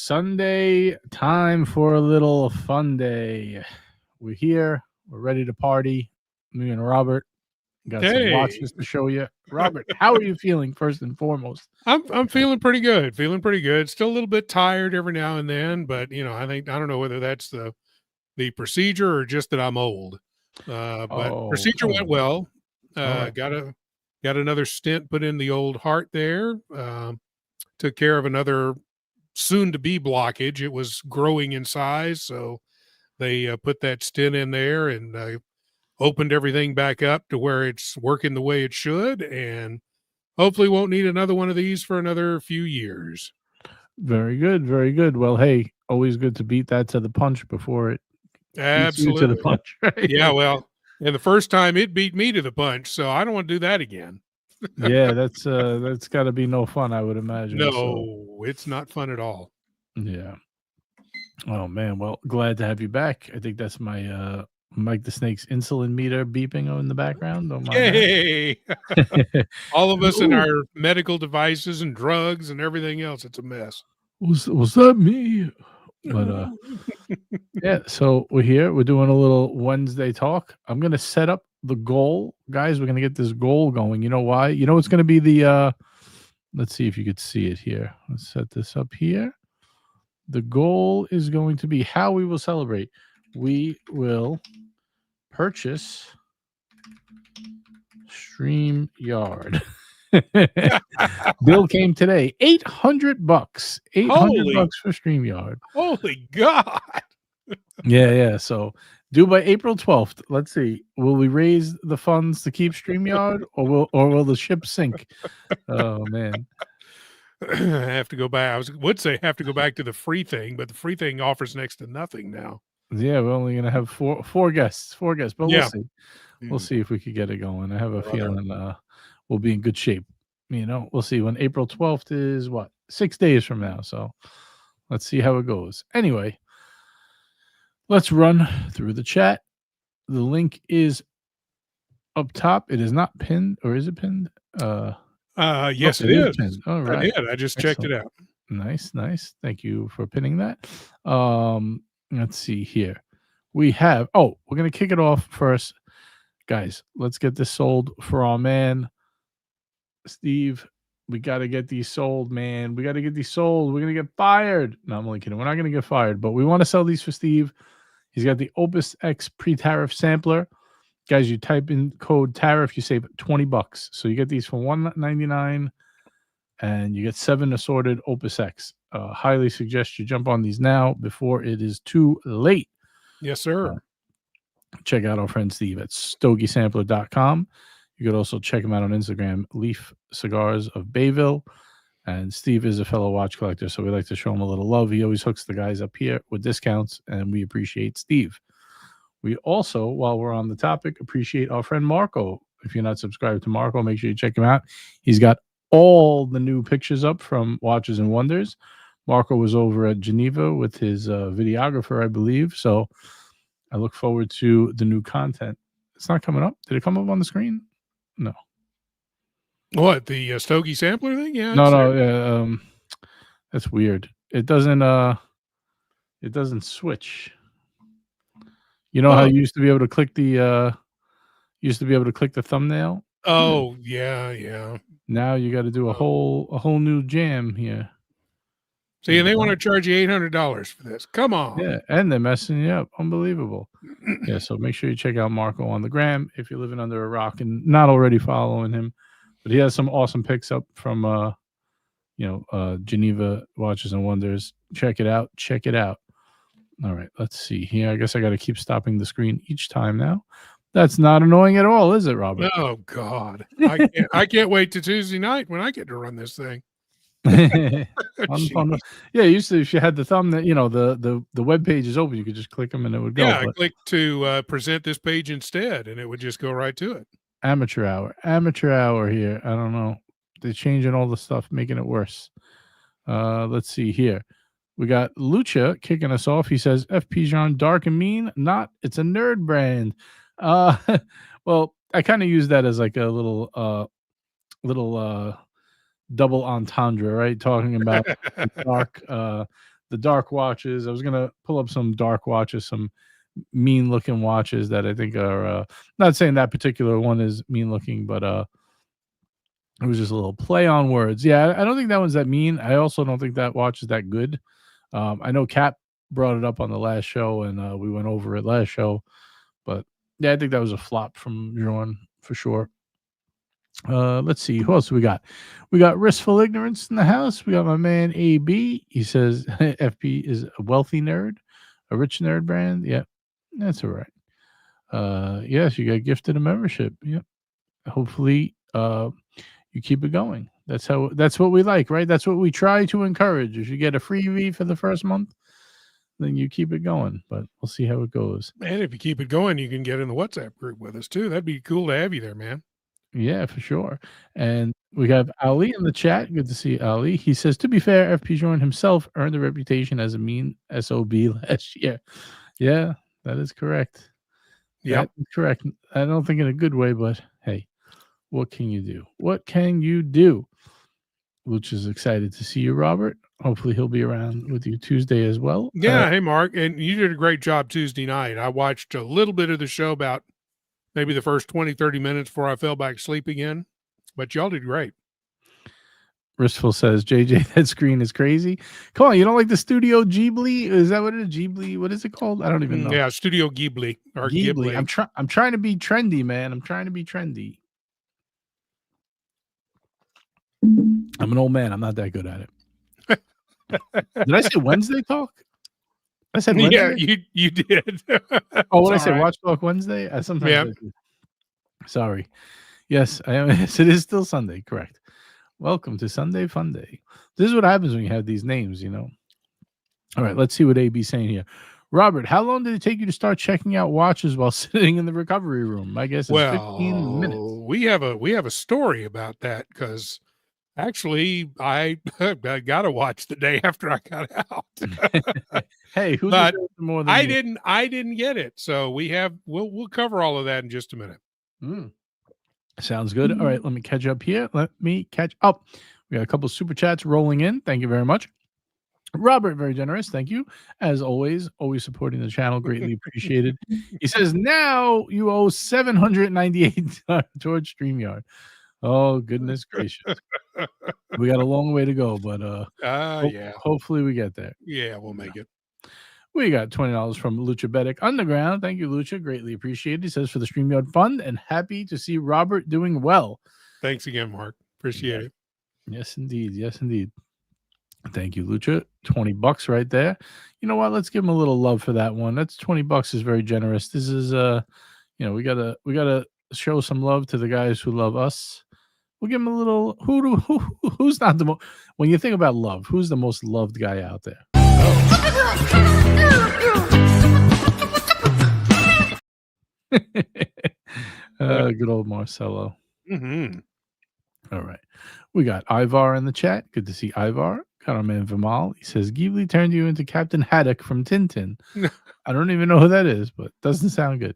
Sunday, time for a little fun day. We're here. We're ready to party. Me and Robert got some watches to show you. Robert, how are you feeling first and foremost? I'm feeling pretty good. Feeling pretty good. Still a little bit tired every now and then, but I don't know whether that's the procedure or just that I'm old. But procedure went well. Right. Got another stent put in the old heart there. Took care of another soon to be blockage. It was growing in size, so they put that stent in there and opened everything back up to where it's working the way it should, and hopefully won't need another one of these for another few years. Very good. Very good. Well, hey, always good to beat that to the punch before it Absolutely to the punch, right? Yeah, well, and the first time it beat me to the punch, so I don't want to do that again. Yeah, that's got to be no fun, I would imagine. No, it's not fun at all. Yeah. Oh man, well, glad to have you back. I think that's my Mike the Snake's insulin meter beeping in the background. Don't mind Yay! All of us in our medical devices and drugs and everything else. It's a mess. Was that me? But yeah, so we're here. We're doing a little Wednesday talk. I'm gonna set up the goal, guys. We're gonna get this goal going. You know why? You know it's gonna be the let's see if you could see it here. Let's set this up here. The goal is going to be how we will celebrate. We will purchase Streamyard. Bill came today. $800. $800 for Streamyard. Holy God. Yeah. So due by April 12th. Let's see. Will we raise the funds to keep Streamyard or will the ship sink? Oh man. I have to go back. I would say have to go back to the free thing, but the free thing offers next to nothing now. Yeah, we're only gonna have four guests, but we'll see. We'll see if we could get it going. I have a feeling we'll be in good shape. We'll see when April 12th is 6 days from now. So let's see how it goes. Anyway, let's run through the chat. The link is up top. It is not pinned, or is it pinned? Yes, it is. Pinned. All right. I just checked it out. Nice. Thank you for pinning that. Let's see here. We have, we're going to kick it off first. Guys, let's get this sold for our man, Steve. We got to get these sold, man. We got to get these sold. We're going to get fired. No, I'm only kidding. We're not going to get fired, but we want to sell these for Steve. He's got the Opus X pre-tariff sampler. Guys, you type in code tariff, you save $20. So you get these for $199 and you get 7 assorted Opus X. Highly suggest you jump on these now before it is too late. Yes, sir. Check out our friend Steve at stogiesampler.com. You could also check him out on Instagram, Leaf Cigars of Bayville. And Steve is a fellow watch collector, so we like to show him a little love. He always hooks the guys up here with discounts, and we appreciate Steve. We also, while we're on the topic, appreciate our friend Marco. If you're not subscribed to Marco, make sure you check him out. He's got all the new pictures up from Watches and Wonders. Marco was over at Geneva with his videographer, I believe. So I look forward to the new content. It's not coming up. Did it come up on the screen? No. What, the Stogie sampler thing? Yeah. No. That's weird. It doesn't switch. You know how you used to be able to click the thumbnail? Oh, yeah. Now you got to do a whole new jam here. See, and they want to charge you $800 for this. Come on. Yeah, and they're messing you up. Unbelievable. Yeah, so make sure you check out Marco on the gram if you're living under a rock and not already following him. But he has some awesome picks up from Geneva Watches and Wonders. Check it out. All right, let's see here. I guess I got to keep stopping the screen each time now. That's not annoying at all, is it, Robert? Oh, God. I can't wait to Tuesday night when I get to run this thing. Fun. Yeah, used to, if you had the thumbnail, the web page is open, you could just click them and it would go. Yeah, I clicked to present this page instead, and it would just go right to it. Amateur hour here. I don't know. They're changing all the stuff, making it worse. Let's see here. We got Lucha kicking us off. He says, FP Jean, dark and mean? Not. It's a nerd brand. Well, I kind of use that as like a little double entendre, right? Talking about dark the dark watches. I was gonna pull up some dark watches, some mean looking watches that I think are not saying that particular one is mean looking, but it was just a little play on words. Yeah, I don't think that one's that mean. I also don't think that watch is that good. I know Cap brought it up on the last show, and we went over it last show. But yeah, I think that was a flop from Jorn for sure. Let's see. Who else we got? We got Wristful Ignorance in the house. We got my man AB. He says FP is a wealthy nerd, a rich nerd brand. Yeah, that's all right. Yes, you got gifted a membership. Yep. Hopefully, you keep it going. That's what we like, right? That's what we try to encourage. If you get a freebie for the first month, then you keep it going. But we'll see how it goes. And if you keep it going, you can get in the WhatsApp group with us too. That'd be cool to have you there, man. Yeah, for sure. And we have Ali in the chat. Good to see Ali. He says, to be fair, FP Jordan himself earned a reputation as a mean SOB last year. Yeah, that is correct. Yeah, correct. I don't think in a good way, but hey, what can you do? What can you do? Luch is excited to see you, Robert. Hopefully he'll be around with you Tuesday as well. Yeah. Hey, Mark. And you did a great job Tuesday night. I watched a little bit of the show, about maybe the first 20, 30 minutes before I fell back asleep again. But y'all did great. Wristful says, JJ, that screen is crazy. Come on, you don't like the Studio Ghibli? Is that what it is? Ghibli? What is it called? I don't even know. Yeah, Studio Ghibli or Ghibli. I'm trying to be trendy, man. I'm trying to be trendy. I'm an old man. I'm not that good at it. Did I say Wednesday talk? I said Wednesday? Yeah, you did. Oh, what did I say? Right. Watch Talk Wednesday? Sometimes Sorry. Yes, I am. Yes, it is still Sunday. Correct. Welcome to Sunday Fun Day. This is what happens when you have these names, you know. All right, let's see what AB's saying here. Robert, how long did it take you to start checking out watches while sitting in the recovery room? My guess is 15 minutes. We have a story about that, because actually I got a watch the day after I got out. Hey, who but more than I you? didn't get it. So we'll cover all of that in just a minute. Sounds good. All right, let me catch up here. We got a couple super chats rolling in. Thank you very much. Robert, very generous. Thank you. As always supporting the channel. Greatly appreciated. He says, now you owe $798 towards StreamYard. Oh, goodness gracious. We got a long way to go, but hopefully we get there. Yeah, we'll make it. We got $20 from Lucha Bedic Underground. Thank you, Lucha. Greatly appreciated. He says, for the StreamYard fund, and happy to see Robert doing well. Thanks again, Mark. Appreciate it. Yes, indeed. Yes, indeed. Thank you, Lucha. $20 right there. You know what? Let's give him a little love for that one. That's $20 is very generous. This is we gotta show some love to the guys who love us. We'll give him a little who's not the most, when you think about love, who's the most loved guy out there? Good old Marcelo. All right. We got Ivar in the chat. Good to see Ivar. Got our man Vimal. He says, Ghibli turned you into Captain Haddock from Tintin. I don't even know who that is, but doesn't sound good.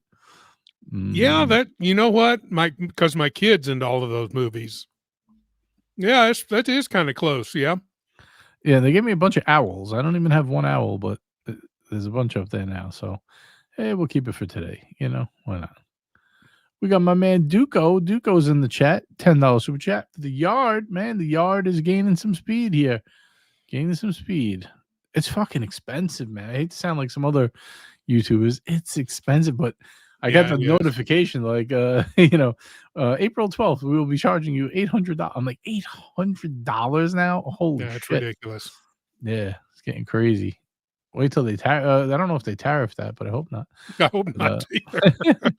Yeah, that, you know what? Because my kid's into all of those movies. Yeah, that is kind of close. Yeah. Yeah, they gave me a bunch of owls. I don't even have one owl, but there's a bunch up there now. So, hey, we'll keep it for today. You know, why not? We got my man Duco. Duco's in the chat. $10 super chat. The Yard, man. The Yard is gaining some speed here. Gaining some speed. It's fucking expensive, man. I hate to sound like some other YouTubers. It's expensive, but I got the notification like, April 12th, we will be charging you $800. I'm like, $800 now? Holy shit. It's ridiculous. Yeah, it's getting crazy. Wait till they I don't know if they tariff that, but I hope not. I hope not either.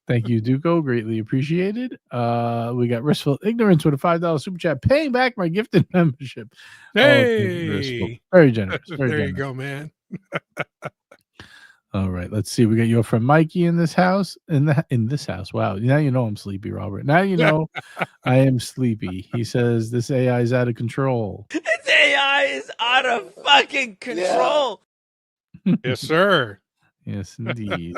Thank you, Duco. Greatly appreciated. We got Wristful Ignorance with a $5 super chat, paying back my gifted membership. Hey, very generous. Very there generous. you go, man. All right, let's see. We got your friend Mikey in this house. In this house. Wow. Now you know I'm sleepy, Robert. Now you know I am sleepy. He says this AI is out of control. This AI is out of fucking control. Yeah. Yes, sir. Yes, indeed.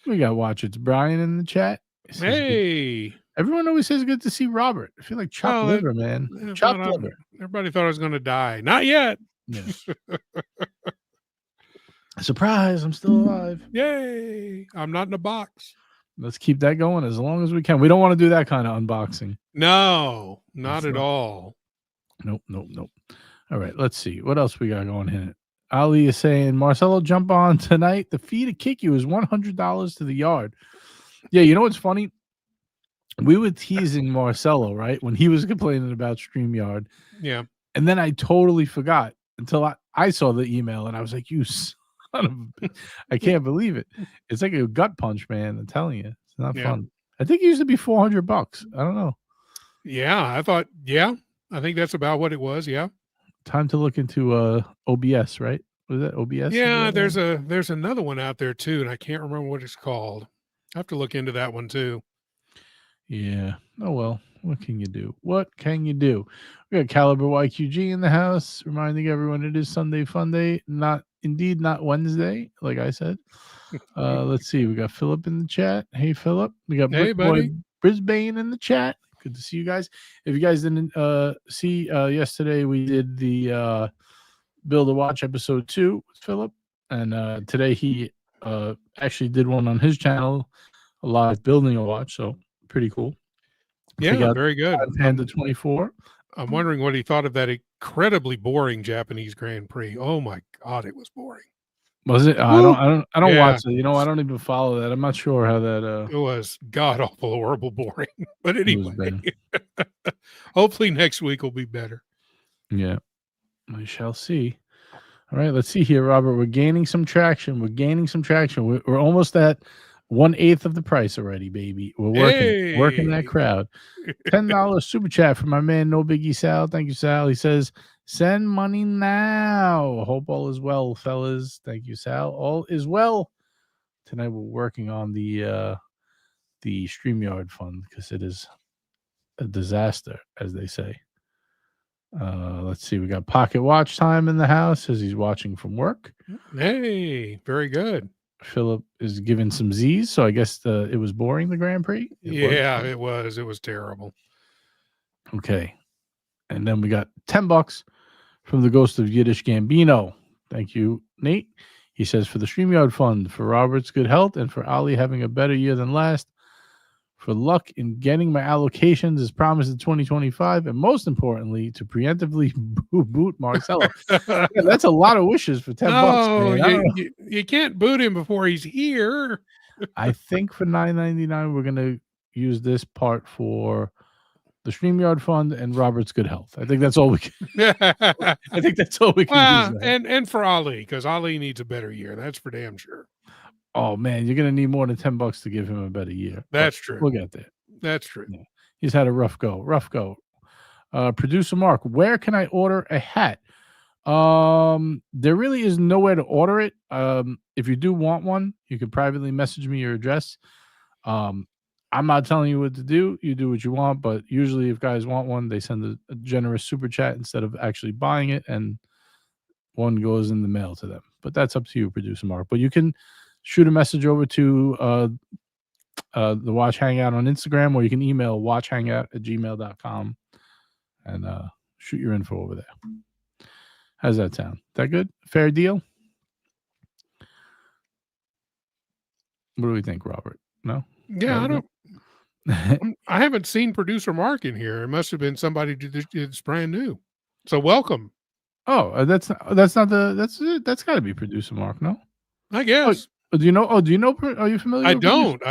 We got Watch It's Brian in the chat. Hey. Everyone always says good to see Robert. I feel like chopped liver, man. Chopped liver. Everybody thought I was going to die. Not yet. Yeah. Surprise! I'm still alive. Yay! I'm not in a box. Let's keep that going as long as we can. We don't want to do that kind of unboxing. No, not at all. Nope. All right, let's see. What else we got going here? Ali is saying, Marcelo, jump on tonight. The fee to kick you is $100 to the yard. Yeah, you know what's funny? We were teasing Marcelo, right? When he was complaining about StreamYard. Yeah. And then I totally forgot until I saw the email and I was like, you son of a bitch. I can't believe it. It's like a gut punch, man. I'm telling you. It's not fun. I think it used to be $400. I don't know. Yeah, I think that's about what it was. Yeah. Time to look into OBS, right? Was that OBS? Yeah, there's another one out there too, and I can't remember what it's called. I have to look into that one too. Yeah. Oh well. What can you do? What can you do? We got Caliber YQG in the house, reminding everyone it is Sunday Fun Day, not Wednesday, like I said. Let's see. We got Philip in the chat. Hey Philip. We got Hey, buddy. Brisbane in the chat. Good to see you guys. If you guys didn't see yesterday, we did the Build a Watch episode 2 with Philip, and today he actually did one on his channel, a live building a watch. So pretty cool. Yeah, very good. Panda 24. I'm wondering what he thought of that incredibly boring Japanese Grand Prix. Oh my God, it was boring. Was it? I don't watch it. You know, I don't even follow follow that. I'm not sure how that. It was god awful, horrible, boring. But anyway, hopefully next week will be better. Yeah, we shall see. All right, let's see here, Robert. We're gaining some traction. We're almost at 1/8 of the price already, baby. We're working that crowd. $10 super chat from my man, No Biggie Sal. Thank you, Sal. He says, send money now. Hope all is well, fellas. Thank you, Sal. All is well. Tonight we're working on the StreamYard fund because it is a disaster, as they say. Let's see. We got Pocket Watch Time in the house as he's watching from work. Hey, very good. Philip is giving some Z's, so I guess it was boring, the Grand Prix. It was terrible. Okay, and then we got $10 from the Ghost of Yiddish Gambino. Thank you, Nate. He says, for the StreamYard fund, for Robert's good health, and for Ali having a better year than last, for luck in getting my allocations as promised in 2025, and most importantly, to preemptively boot Marcelo. Yeah, that's a lot of wishes for $10. You can't boot him before he's here. I think for $9.99, we're going to use this part for the StreamYard fund and Robert's good health. I think that's all we can. I think that's all we can use. And for Ali, because Ali needs a better year. That's for damn sure. Oh man, you're gonna need more than $10 to give him a better year. That's true. We'll get there. That's true. Yeah. He's had a rough go. Producer Mark, where can I order a hat? There really is nowhere to order it. If you do want one, you can privately message me your address. I'm not telling you what to do. You do what you want, but usually if guys want one, they send a generous super chat instead of actually buying it, and one goes in the mail to them. But that's up to you, Producer Mark. But you can shoot a message over to the Watch Hangout on Instagram, or you can email watchhangout@gmail.com and shoot your info over there. How's that sound? That good? Fair deal? What do we think, Robert? No? Yeah, I don't. I haven't seen Producer Mark in here. It must have been somebody that's brand new. So welcome. Oh, that's got to be Producer Mark, no? I guess. Do you know? Are you familiar? I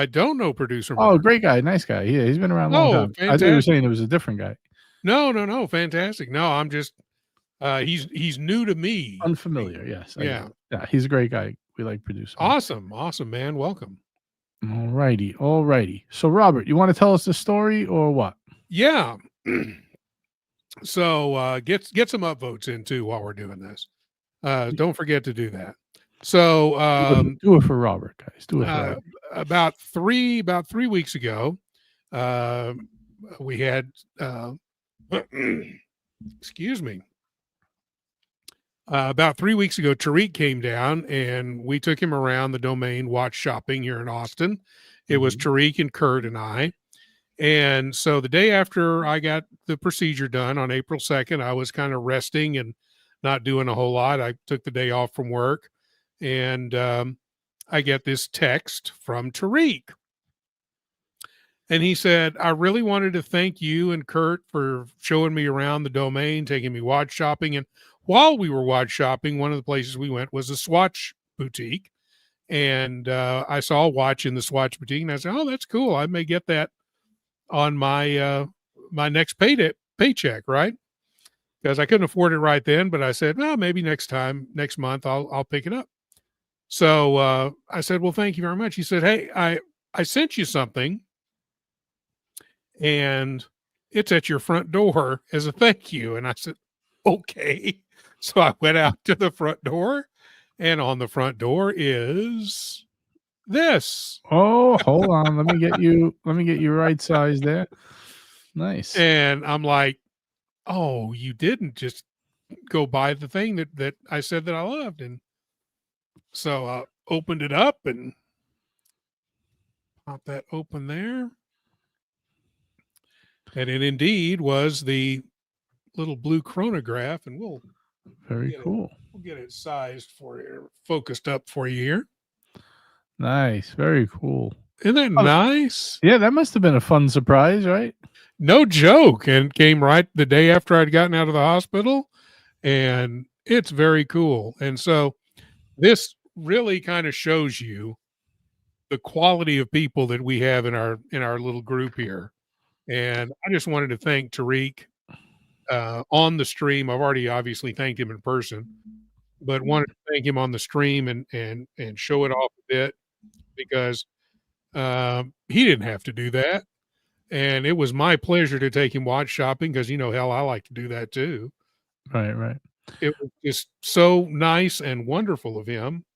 don't know Producer Mark. Oh, great guy, nice guy. Yeah, he's been around a long time. Fantastic. I thought you were saying it was a different guy. No, fantastic. No, I'm just he's new to me. Unfamiliar, yes. Yeah, he's a great guy. We like Producer Mark. Awesome, man. Welcome. All righty. So, Robert, you want to tell us the story or what? Yeah. So get some upvotes in too while we're doing this. Don't forget to do that. So do it for Robert, guys. Do it for Robert. About 3 weeks ago, we had excuse me. About 3 weeks ago, Tariq came down and we took him around the Domain watch shopping here in Austin. It was Tariq and Kurt and I. And so the day after I got the procedure done on April 2nd, I was kind of resting and not doing a whole lot. I took the day off from work, and I get this text from Tariq. And he said, I really wanted to thank you and Kurt for showing me around the domain, taking me watch shopping. And while we were watch shopping, one of the places we went was a Swatch boutique. And I saw a watch in the Swatch boutique, and I said, oh, that's cool. I may get that on my my next paycheck, right? Because I couldn't afford it right then, but I said, well, maybe next month, I'll pick it up. So I said, well, thank you very much. He said, hey, I sent you something, and it's at your front door as a thank you. And I said, okay. So I went out to the front door, and on the front door is this. Oh, hold on. Let me get you right size there. Nice. And I'm like, oh, you didn't just go buy the thing that I said that I loved. And so I opened it up and pop that open there. And it indeed was the little blue chronograph, and we'll cool. We'll get it sized for you, focused up for you here. Nice. Very cool. Isn't that nice? Yeah, that must have been a fun surprise, right? No joke. And came right the day after I'd gotten out of the hospital. And it's very cool. And so this really kind of shows you the quality of people that we have in our little group here. And I just wanted to thank Tariq on the stream. I've already obviously thanked him in person, but wanted to thank him on the stream and show it off a bit, because he didn't have to do that. And it was my pleasure to take him watch shopping, because, hell, I like to do that too. Right. It was just so nice and wonderful of him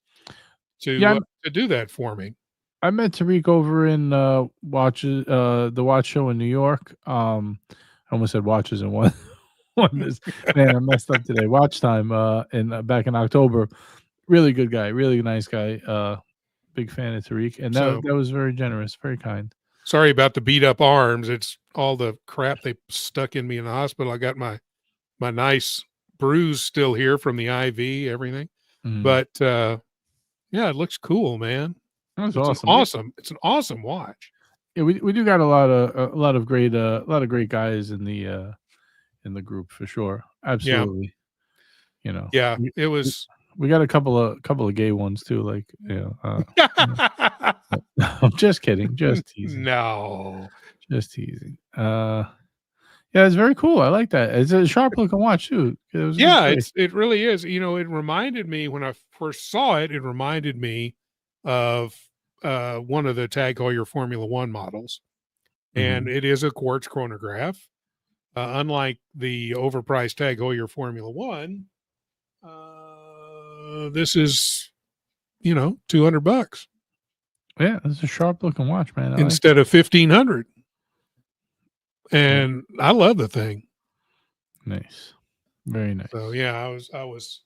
to do that for me. I met Tariq over in the watch show in New York. I almost said watches in one. Man, I messed up today. Watch time back in October. Really good guy, really nice guy. Big fan of Tariq, and that was very generous, very kind. Sorry about the beat up arms. It's all the crap they stuck in me in the hospital. I got my nice bruise still here from the IV, everything. But yeah, it looks cool, man. That's awesome. It's an awesome watch. Yeah, we do got a lot of great guys in the group for sure. Absolutely. Yeah. Yeah, it was. We got a couple of gay ones too, like I'm just kidding, just teasing. No, just teasing. Yeah, it's very cool. I like that. It's a sharp looking watch too. It really is. It reminded me, when I first saw it, it reminded me of one of the Tag Heuer Formula One models, and it is a quartz chronograph. Unlike the overpriced Tag Heuer Formula One, this is, $200. Yeah, it's a sharp looking watch, man. Instead of $1,500. And I love the thing. Nice. Very nice. So yeah, I was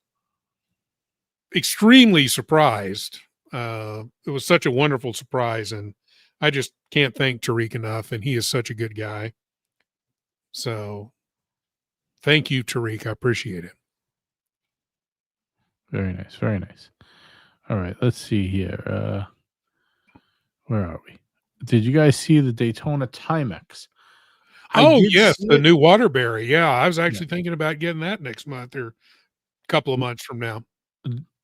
extremely surprised. It was such a wonderful surprise, and I just can't thank Tariq enough, and he is such a good guy. So thank you, Tariq. I appreciate it. Very nice. Very nice. All right, let's see here. Where are we? Did you guys see the Daytona Timex? Oh, yes, the new Waterbury. Yeah, I was actually thinking about getting that next month or a couple of months from now.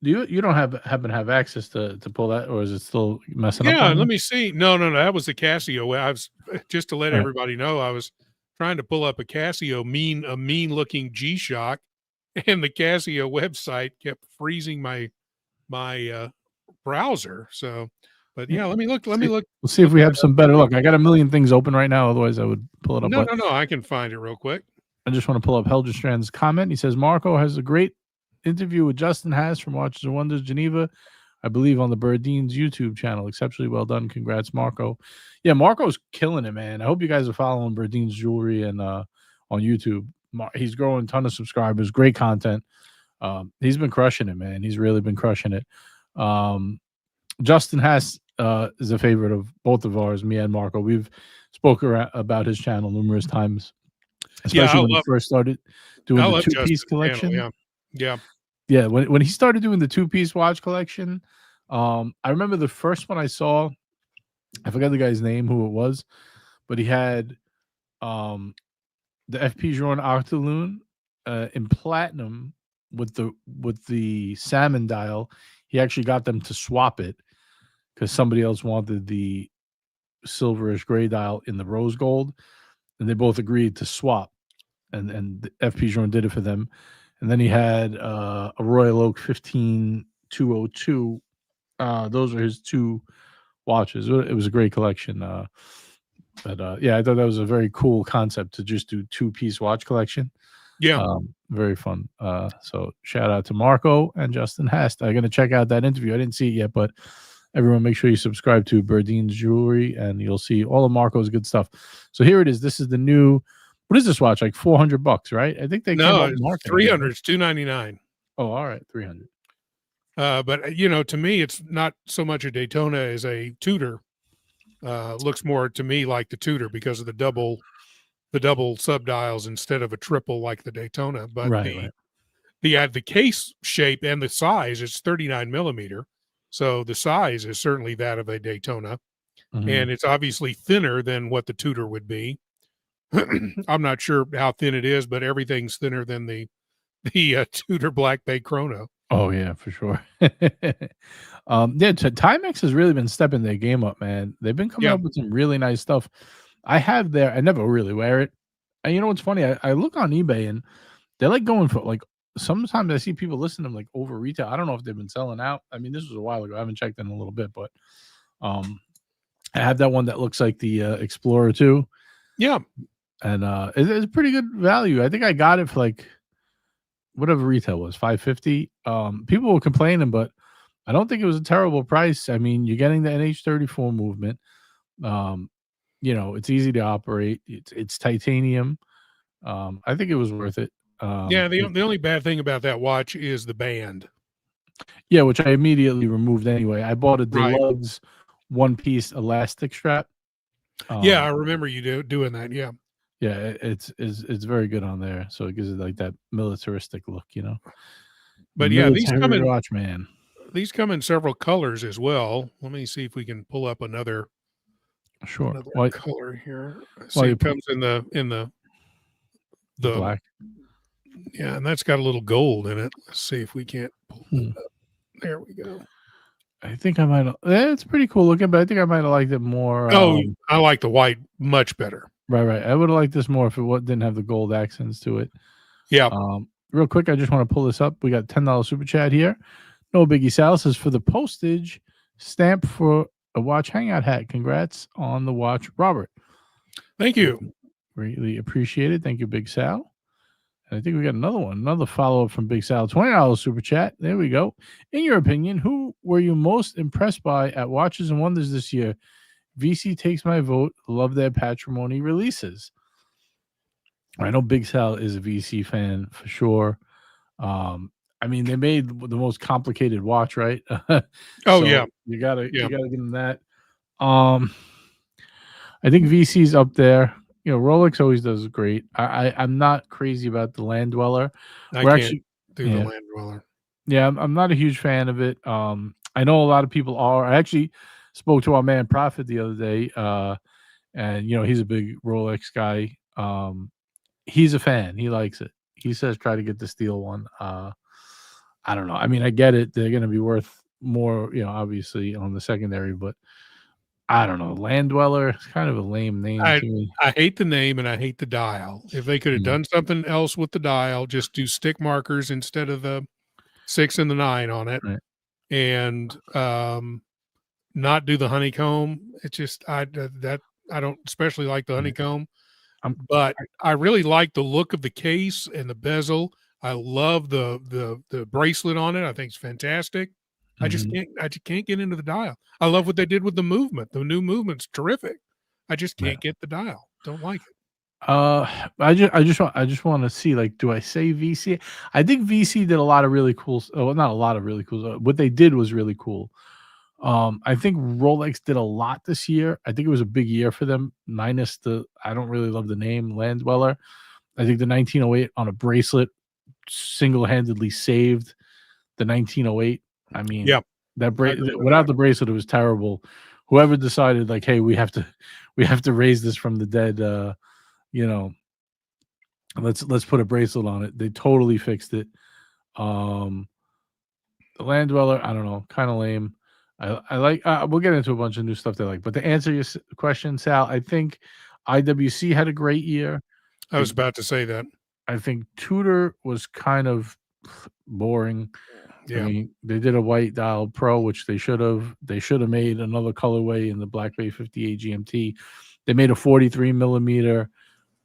You don't happen to have access to pull that, or is it still messing up? Yeah, let me see. No, that was the Casio. I was, just to let everybody know, I was trying to pull up a Casio, a mean looking G-Shock, and the Casio website kept freezing my browser. So, but yeah, let me look. We'll see if we have some better luck. I got a million things open right now. Otherwise, I would pull it up. No, I can find it real quick. I just want to pull up Helgestrand's comment. He says, Marco has a great interview with Justin Haas from Watches and Wonders Geneva, I believe on the Birdeen's YouTube channel. Exceptionally well done. Congrats, Marco. Yeah, Marco's killing it, man. I hope you guys are following Birdeen's Jewelry and on YouTube. He's growing a ton of subscribers. Great content. He's been crushing it, man. He's really been crushing it. Justin Haas is a favorite of both of ours, me and Marco. We've spoken about his channel numerous times, especially when he first started doing the two-piece collection. Channel, Yeah. Yeah, when he started doing the two-piece watch collection, I remember the first one I saw, I forgot the guy's name, who it was, but he had um the FP Journe Octaloon in platinum with the salmon dial. He actually got them to swap it because somebody else wanted the silverish gray dial in the rose gold, and they both agreed to swap. And the FP Journe did it for them. And then he had a Royal Oak 15202. Those are his two watches. It was a great collection. But yeah, I thought that was a very cool concept to just do two-piece watch collection. Yeah. Very fun. So shout out to Marco and Justin Hast. I'm going to check out that interview. I didn't see it yet, but everyone make sure you subscribe to Berdine's Jewelry and you'll see all of Marco's good stuff. So here it is. This is the new, what is this watch? Like $400, right? I think they came No, out it's 300. It's $299. Oh, all right. 300. But you know, to me, it's not so much a Daytona as a Tudor. Looks more to me like the Tudor because of the double subdials instead of a triple like the Daytona. But Right. the case shape and the size is 39 millimeter, so the size is certainly that of a Daytona, and it's obviously thinner than what the Tudor would be. I'm not sure how thin it is, but everything's thinner than the Tudor Black Bay Chrono. Oh yeah, for sure. Timex has really been stepping their game up, man. They've been coming up with some really nice stuff. I never really wear it. And you know what's funny? I look on eBay and they're like going for like, sometimes I see people listing them like over retail. I don't know if they've been selling out. I mean, this was a while ago. I haven't checked in a little bit, but I have that one that looks like the Explorer 2. Yeah. And it's pretty good value. I think I got it for like whatever retail was, $550. People were complaining, but I don't think it was a terrible price. I mean, you're getting the NH34 movement. You know, it's easy to operate. It's titanium. I think it was worth it. Yeah, the only bad thing about that watch is the band. Yeah, which I immediately removed anyway. I bought a deluxe one-piece elastic strap. Yeah, I remember you doing that. Yeah. Yeah, it's very good on there. So it gives it like that militaristic look, you know. But yeah, these come in several colors as well. Let me see if we can pull up another color here. See, it comes in the black. Yeah, and that's got a little gold in it. Let's see if we can't pull it up. There we go. I think I might have. It's pretty cool looking, but I think I might have liked it more. I like the white much better. Right. I would have liked this more if it didn't have the gold accents to it. Yeah. Real quick, I just want to pull this up. We got $10 super chat here. No Biggie Sal says for the postage stamp for a Watch Hangout hat. Congrats on the watch, Robert. Thank you. Greatly appreciated. Thank you, Big Sal. And I think we got another follow-up from Big Sal. $20 super chat. There we go. In your opinion, who were you most impressed by at Watches and Wonders this year? VC takes my vote. Love their patrimony releases. I know Big Sal is a VC fan for sure. I mean, they made the most complicated watch, right? Yeah. You gotta give them that. I think VC's up there. You know, Rolex always does great. I'm not crazy about the Land Dweller. I can't do the Land Dweller. Yeah, I'm not a huge fan of it. I know a lot of people are. I actually spoke to our man Prophet the other day, and you know he's a big Rolex guy. He's a fan. He likes it. He says try to get the steel one. I don't know. I mean, I get it. They're going to be worth more, you know, obviously on the secondary, but I don't know. Land Dweller is kind of a lame name to me. I hate the name and I hate the dial. If they could have done something else with the dial, just do stick markers instead of the 6 and the 9 on it, and not do the honeycomb. It's just I don't especially like the honeycomb, but I really like the look of the case and the bezel. I love the bracelet on it. I think it's fantastic. I just can't get into the dial. I love what they did with the movement. The new movement's terrific. I just can't get the dial. Don't like it. I just want to see, like, do I say VC? I think VC did a lot of really cool. Well, not a lot of really cool. What they did was really cool. I think Rolex did a lot this year. I think it was a big year for them. Minus I don't really love the name Land Dweller. I think the 1908 on a bracelet, single-handedly saved the 1908. I mean, Yeah, that I agree with without that. the bracelet, it was terrible. Whoever decided, like, hey, we have to raise this from the dead. You know, let's put a bracelet on it. They totally fixed it. The Land Dweller, I don't know, kind of lame. I like. We'll get into a bunch of new stuff they like. But to answer your question, Sal, I think IWC had a great year. I was about to say that. I think Tudor was kind of boring. I Yeah. mean, they did a white dial pro, which they should have. They should have made another colorway in the Black Bay 58 GMT. They made a 43 millimeter.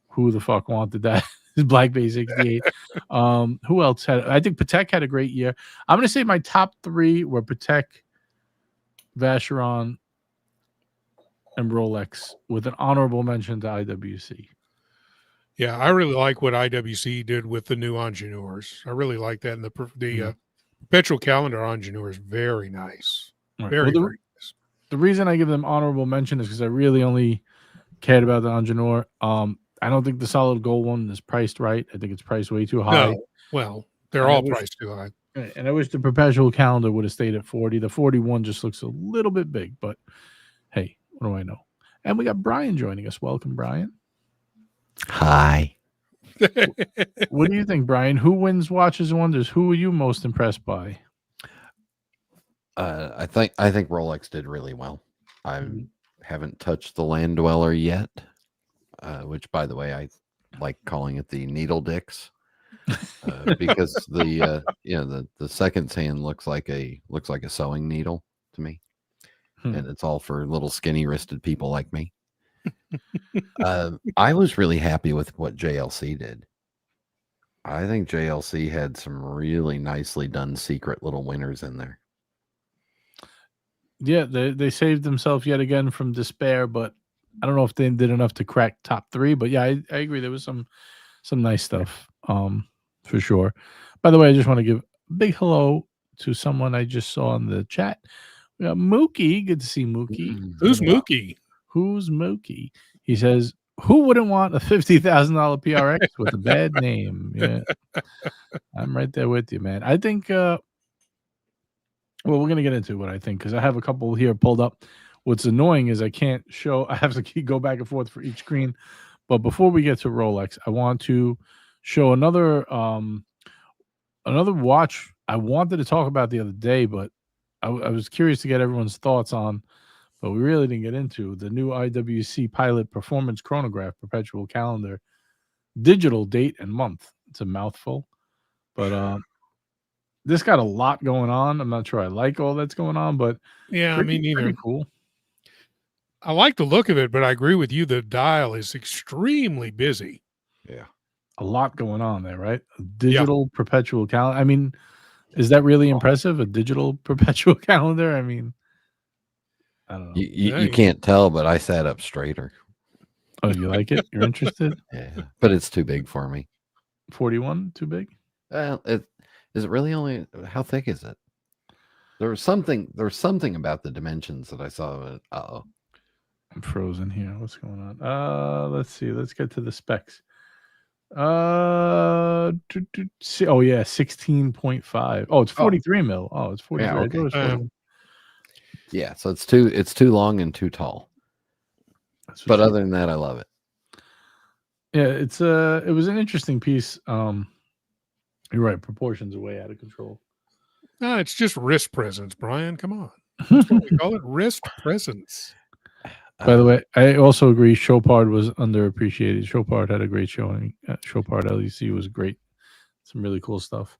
Who the fuck wanted that? Black Bay 68. Who else had? I think Patek had a great year. I'm going to say my top three were Patek, Vacheron, and Rolex, with an honorable mention to IWC. Yeah, I really like what IWC did with the new Ingenieurs. I really like that. And the perpetual calendar Ingenieur is very nice. Right. Very, Well, very nice. the reason I give them honorable mention is because I really only cared about the Ingenieur. I don't think the solid gold one is priced right. I think it's priced way too high. No, well, they're And I all wish- priced too high. And I wish the perpetual calendar would have stayed at 40. The 41 just looks a little bit big, but hey, what do I know? And we got Brian joining us. Welcome, Brian. Hi. What do you think, Brian? Who wins Watches and Wonders? Who are you most impressed by? I think Rolex did really well. I haven't touched the Land Dweller yet, which, by the way, I like calling it the Needle Dicks, because the second hand looks like a sewing needle to me, and it's all for little skinny wristed people like me. I was really happy with what JLC did. I think JLC had some really nicely done secret little winners in there. Yeah, they saved themselves yet again from despair, but I don't know if they did enough to crack top three. But yeah, I agree. There was some nice stuff, for sure. By the way, I just want to give a big hello to someone I just saw in the chat. We got Mookie. Good to see Mookie. Who's Mookie? Who's Mookie? He says, who wouldn't want a $50,000 PRX with a bad name? Yeah, I'm right there with you, man. I think, well, we're going to get into what I think, because I have a couple here pulled up. What's annoying is I can't show, I have to go back and forth for each screen. But before we get to Rolex, I want to show another watch I wanted to talk about the other day, but I was curious to get everyone's thoughts on, but we really didn't get into the new IWC Pilot Performance Chronograph Perpetual Calendar, digital date and month. It's a mouthful, but this got a lot going on. I'm not sure I like all that's going on, but Yeah, I mean, neither. pretty cool. I like the look of it, but I agree with you. The dial is extremely busy. Yeah. A lot going on there, right? A digital perpetual calendar. I mean, is that really impressive? A digital perpetual calendar? I mean, I don't know. You can't tell, but I sat up straighter. Oh, you like it? You're interested? Yeah, but it's too big for me. 41, too big? Well, is it really only, how thick is it? There was something about the dimensions that I saw. I'm frozen here. What's going on? Let's see. Let's get to the specs. Oh yeah, 16.5. Oh, it's 43 mil. Oh, it's 43. Yeah, okay. I thought it was 41. Yeah, so it's too long and too tall. But other than that, I love it. Yeah, it was an interesting piece. You're right, proportions are way out of control. No, it's just wrist presence, Brian. Come on. That's what we call it, wrist presence. By the way, I also agree Chopard was underappreciated. Chopard had a great showing. Chopard LEC was great. Some really cool stuff.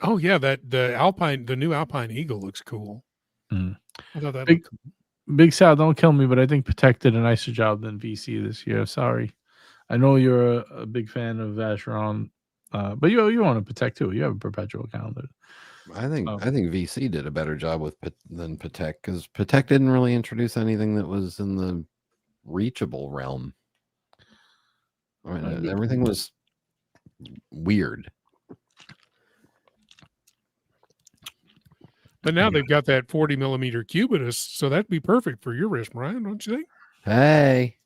Oh yeah, the new Alpine Eagle looks cool. I thought that looked cool. Big Sal, don't kill me, but I think Patek did a nicer job than VC this year. Sorry. I know you're a big fan of Vacheron, but you own a Patek too. You have a perpetual calendar. I think VC did a better job than Patek, because Patek didn't really introduce anything that was in the reachable realm. I mean, everything was weird. But now they've got that 40 millimeter cubitus, so that'd be perfect for your wrist, Brian, don't you think? Hey,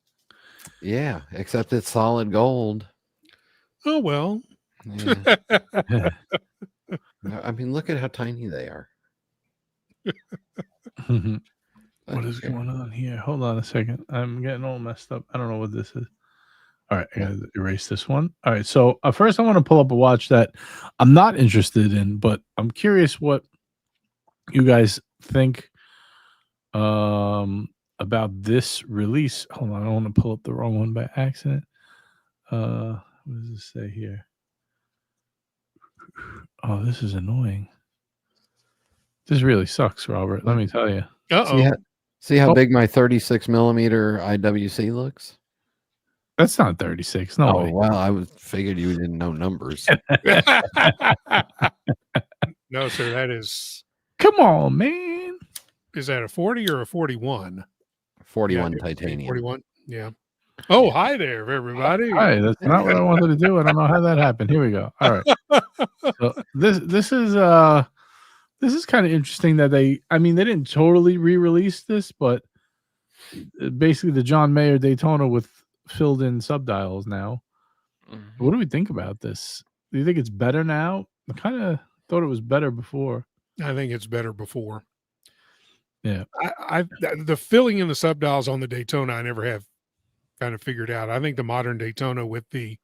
yeah, except it's solid gold. Oh well, Yeah. I mean, look at how tiny they are. What is going on here? Hold on a second. I'm getting all messed up. I don't know what this is. All right, I gotta erase this one. All right, so first I want to pull up a watch that I'm not interested in, but I'm curious what you guys think about this release. Hold on, I don't want to pull up the wrong one by accident. What does it say here? Oh, this is annoying. This really sucks, Robert. Let me tell you. See how big my 36 millimeter IWC looks? That's not 36. No way. Well, I figured you didn't know numbers. No, sir. That is. Come on, man. Is that a 40 or a 41? 41 titanium. 41. Yeah. Oh, hi there, everybody. Hi, that's not what I wanted to do. I don't know how that happened. Here we go. All right. So this is kind of interesting that they didn't totally re-release this, but basically the John Mayer Daytona with filled in subdials now. What do we think about this? Do you think it's better now? I kind of thought it was better before. I think it's better before. Yeah. The filling in the subdials on the Daytona, I never have kind of figured out. I think the modern Daytona with the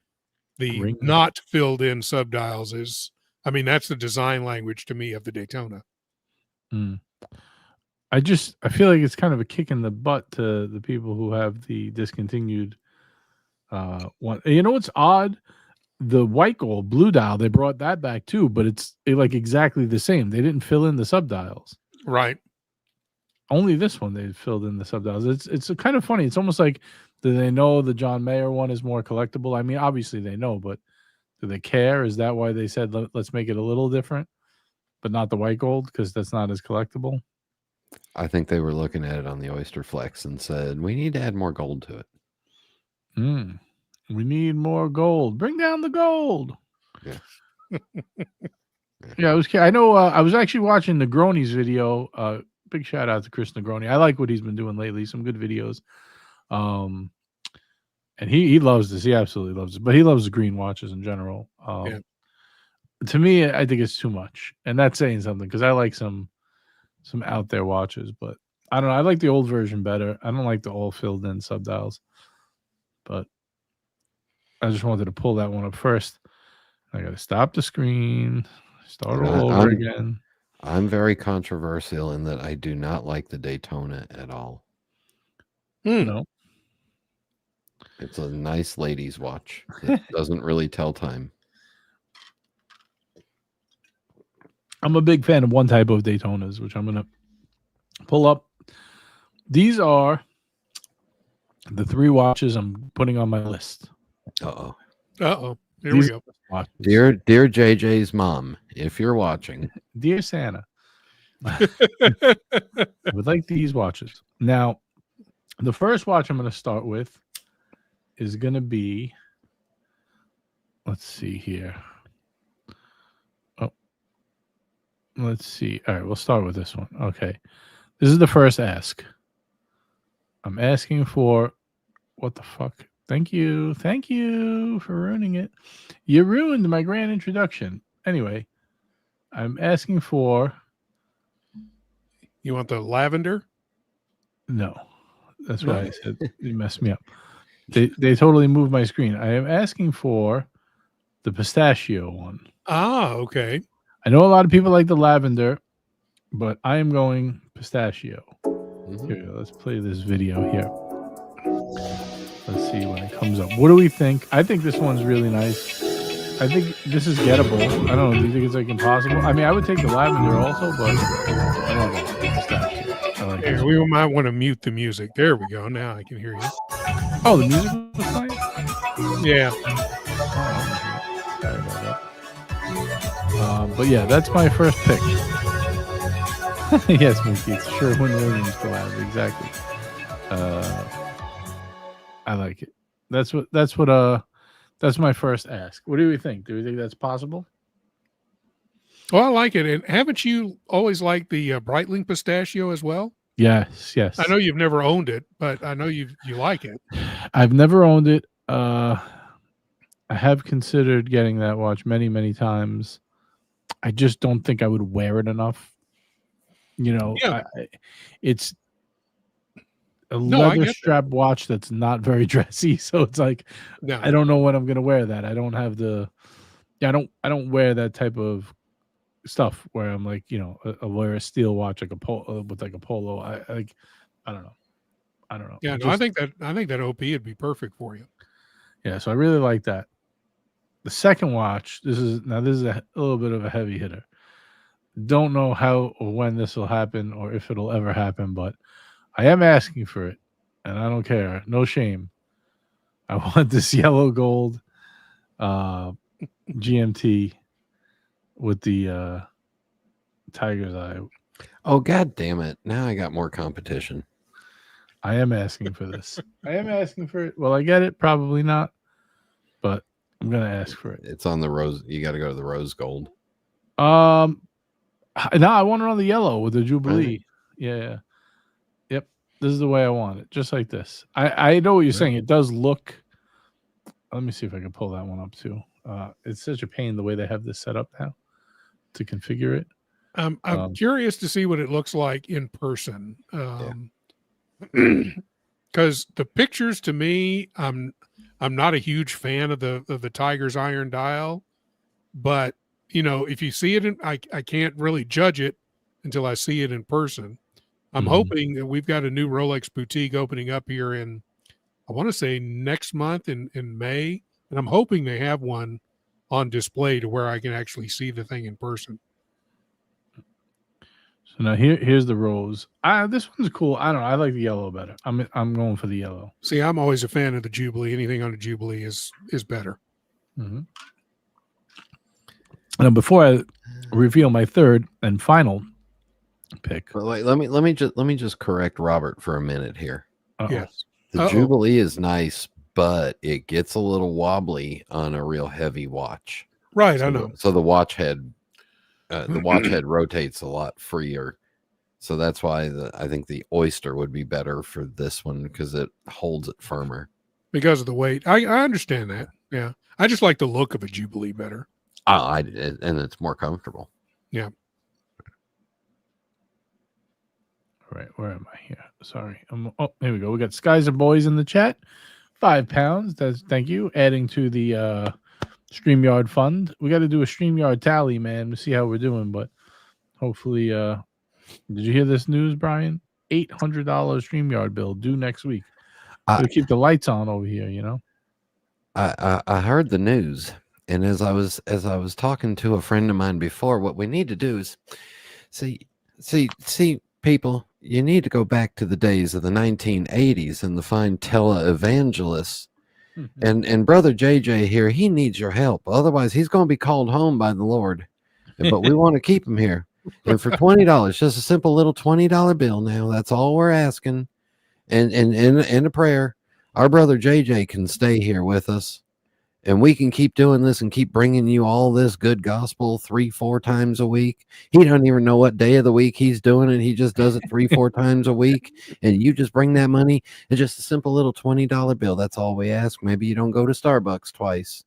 Ring. not filled in subdials is, that's the design language to me of the Daytona. I feel like it's kind of a kick in the butt to the people who have the discontinued one. You know what's odd? The white gold blue dial, they brought that back too, but it's like exactly the same. They didn't fill in the subdials. Right. Only this one they filled in the subdials. It's kind of funny. It's almost like, do they know the John Mayer one is more collectible? I mean, obviously they know, but do they care? Is that why they said let's make it a little different, but not the white gold because that's not as collectible? I think they were looking at it on the Oyster Flex and said, we need to add more gold to it. We need more gold. Bring down the gold. Yeah. Yeah, I know. I was actually watching Negroni's video. Big shout out to Chris Negroni. I like what he's been doing lately. Some good videos. And he loves this. He absolutely loves it. But he loves the green watches in general. To me, I think it's too much, and that's saying something because I like some out there watches, but I don't know. I like the old version better. I don't like the all filled in subdials, but I just wanted to pull that one up first. I got to stop the screen, start all over again. I'm very controversial in that I do not like the Daytona at all. No. It's a nice ladies' watch. It doesn't really tell time. I'm a big fan of one type of Daytonas, which I'm going to pull up. These are the 3 watches I'm putting on my list. Uh-oh. Here we go. Dear JJ's mom, if you're watching. Dear Santa, I would like these watches. Now, the first watch I'm going to start with is going to be, let's see here. Oh, let's see. All right, we'll start with this one. Okay. This is the first ask. I'm asking for, what the fuck? Thank you. Thank you for ruining it. You ruined my grand introduction. Anyway, I'm asking for. You want the lavender? No. That's what I said. You messed me up. They totally moved my screen. I am asking for the pistachio one. Ah, okay. I know a lot of people like the lavender, but I am going pistachio. Here we go. Let's play this video here. Let's see when it comes up. What do we think? I think this one's really nice. I think this is gettable. I don't know. Do you think it's like impossible? I mean, I would take the lavender also, but I don't know. Pistachio. I like it. We might want to mute the music. There we go. Now I can hear you. Oh, the music was playing? Yeah. Sorry about that. But yeah, that's my first pick. Yes, Mookie, it's Sherwin-Williams collab. Exactly. I like it. That's my first ask. What do we think? Do we think that's possible? Well, I like it. And haven't you always liked the Breitling pistachio as well? Yes. I know you've never owned it, but I know you like it. I've never owned it. I I have considered getting that watch many times. I just don't think I would wear it enough. You know, Yeah. it's a No, I leather get that. strap watch that's not very dressy. So it's like No. I don't know when I'm gonna wear that. I don't have the. Yeah, I don't wear that type of stuff where I'm like, I wear a steel watch like a polo with like a polo. I don't know. I don't know. Yeah, no, Just I think that OP would be perfect for you. yeah. So I really like that. The second watch. This is a little bit of a heavy hitter. Don't know how or when this will happen or if it'll ever happen, but I am asking for it, and I don't care. No shame. I want this yellow gold GMT with the tiger's eye. Oh, God damn it. Now I got more competition. I am asking for this. I am asking for it. Will I get it? Probably not, but I'm gonna ask for it. It's on the rose. You got to go to the rose gold. No, I want it on the yellow with the Jubilee. Right. Yeah. Yep. This is the way I want it, just like this. I know what you're saying. It does look. Let me see if I can pull that one up too. It's such a pain the way they have this set up now to configure it. I'm curious to see what it looks like in person. Because the pictures to me, I'm not a huge fan of the Tiger's iron dial, but if you see it, I can't really judge it until I see it in person. I'm hoping that we've got a new Rolex boutique opening up here in, I want to say next month in May, and I'm hoping they have one on display to where I can actually see the thing in person. So now here's the rose. This one's cool. I don't know. I like the yellow better. I'm going for the yellow. See, I'm always a fan of the Jubilee. Anything on a Jubilee is better. Mm-hmm. Now, before I reveal my third and final pick, but wait, let me just correct Robert for a minute here. Yes, the Jubilee is nice, but it gets a little wobbly on a real heavy watch. Right, so I know. So the watch head rotates a lot freer. So that's why I think the Oyster would be better for this one because it holds it firmer. Because of the weight. I understand that. Yeah. I just like the look of a Jubilee better. And it's more comfortable. Yeah. All right, where am I here? Sorry. Here we go. We got Skies and Boys in the chat. £5. Thank you. Adding to the Streamyard fund. We got to do a Streamyard tally, man, to see how we're doing. But hopefully, did you hear this news, Brian? $800 Streamyard bill due next week. To keep the lights on over here, I heard the news, and as I was talking to a friend of mine before, what we need to do is see people. You need to go back to the days of the 1980s and the fine televangelists. And brother JJ here, he needs your help. Otherwise, he's going to be called home by the Lord. But we want to keep him here. And for $20, just a simple little $20 bill now. That's all we're asking. And in a prayer, our brother JJ can stay here with us. And we can keep doing this and keep bringing you all this good gospel 3-4 times a week. He doesn't even know what day of the week he's doing it. He just does it 3-4 times a week. And you just bring that money. It's just a simple little $20 bill. That's all we ask. Maybe you don't go to Starbucks twice.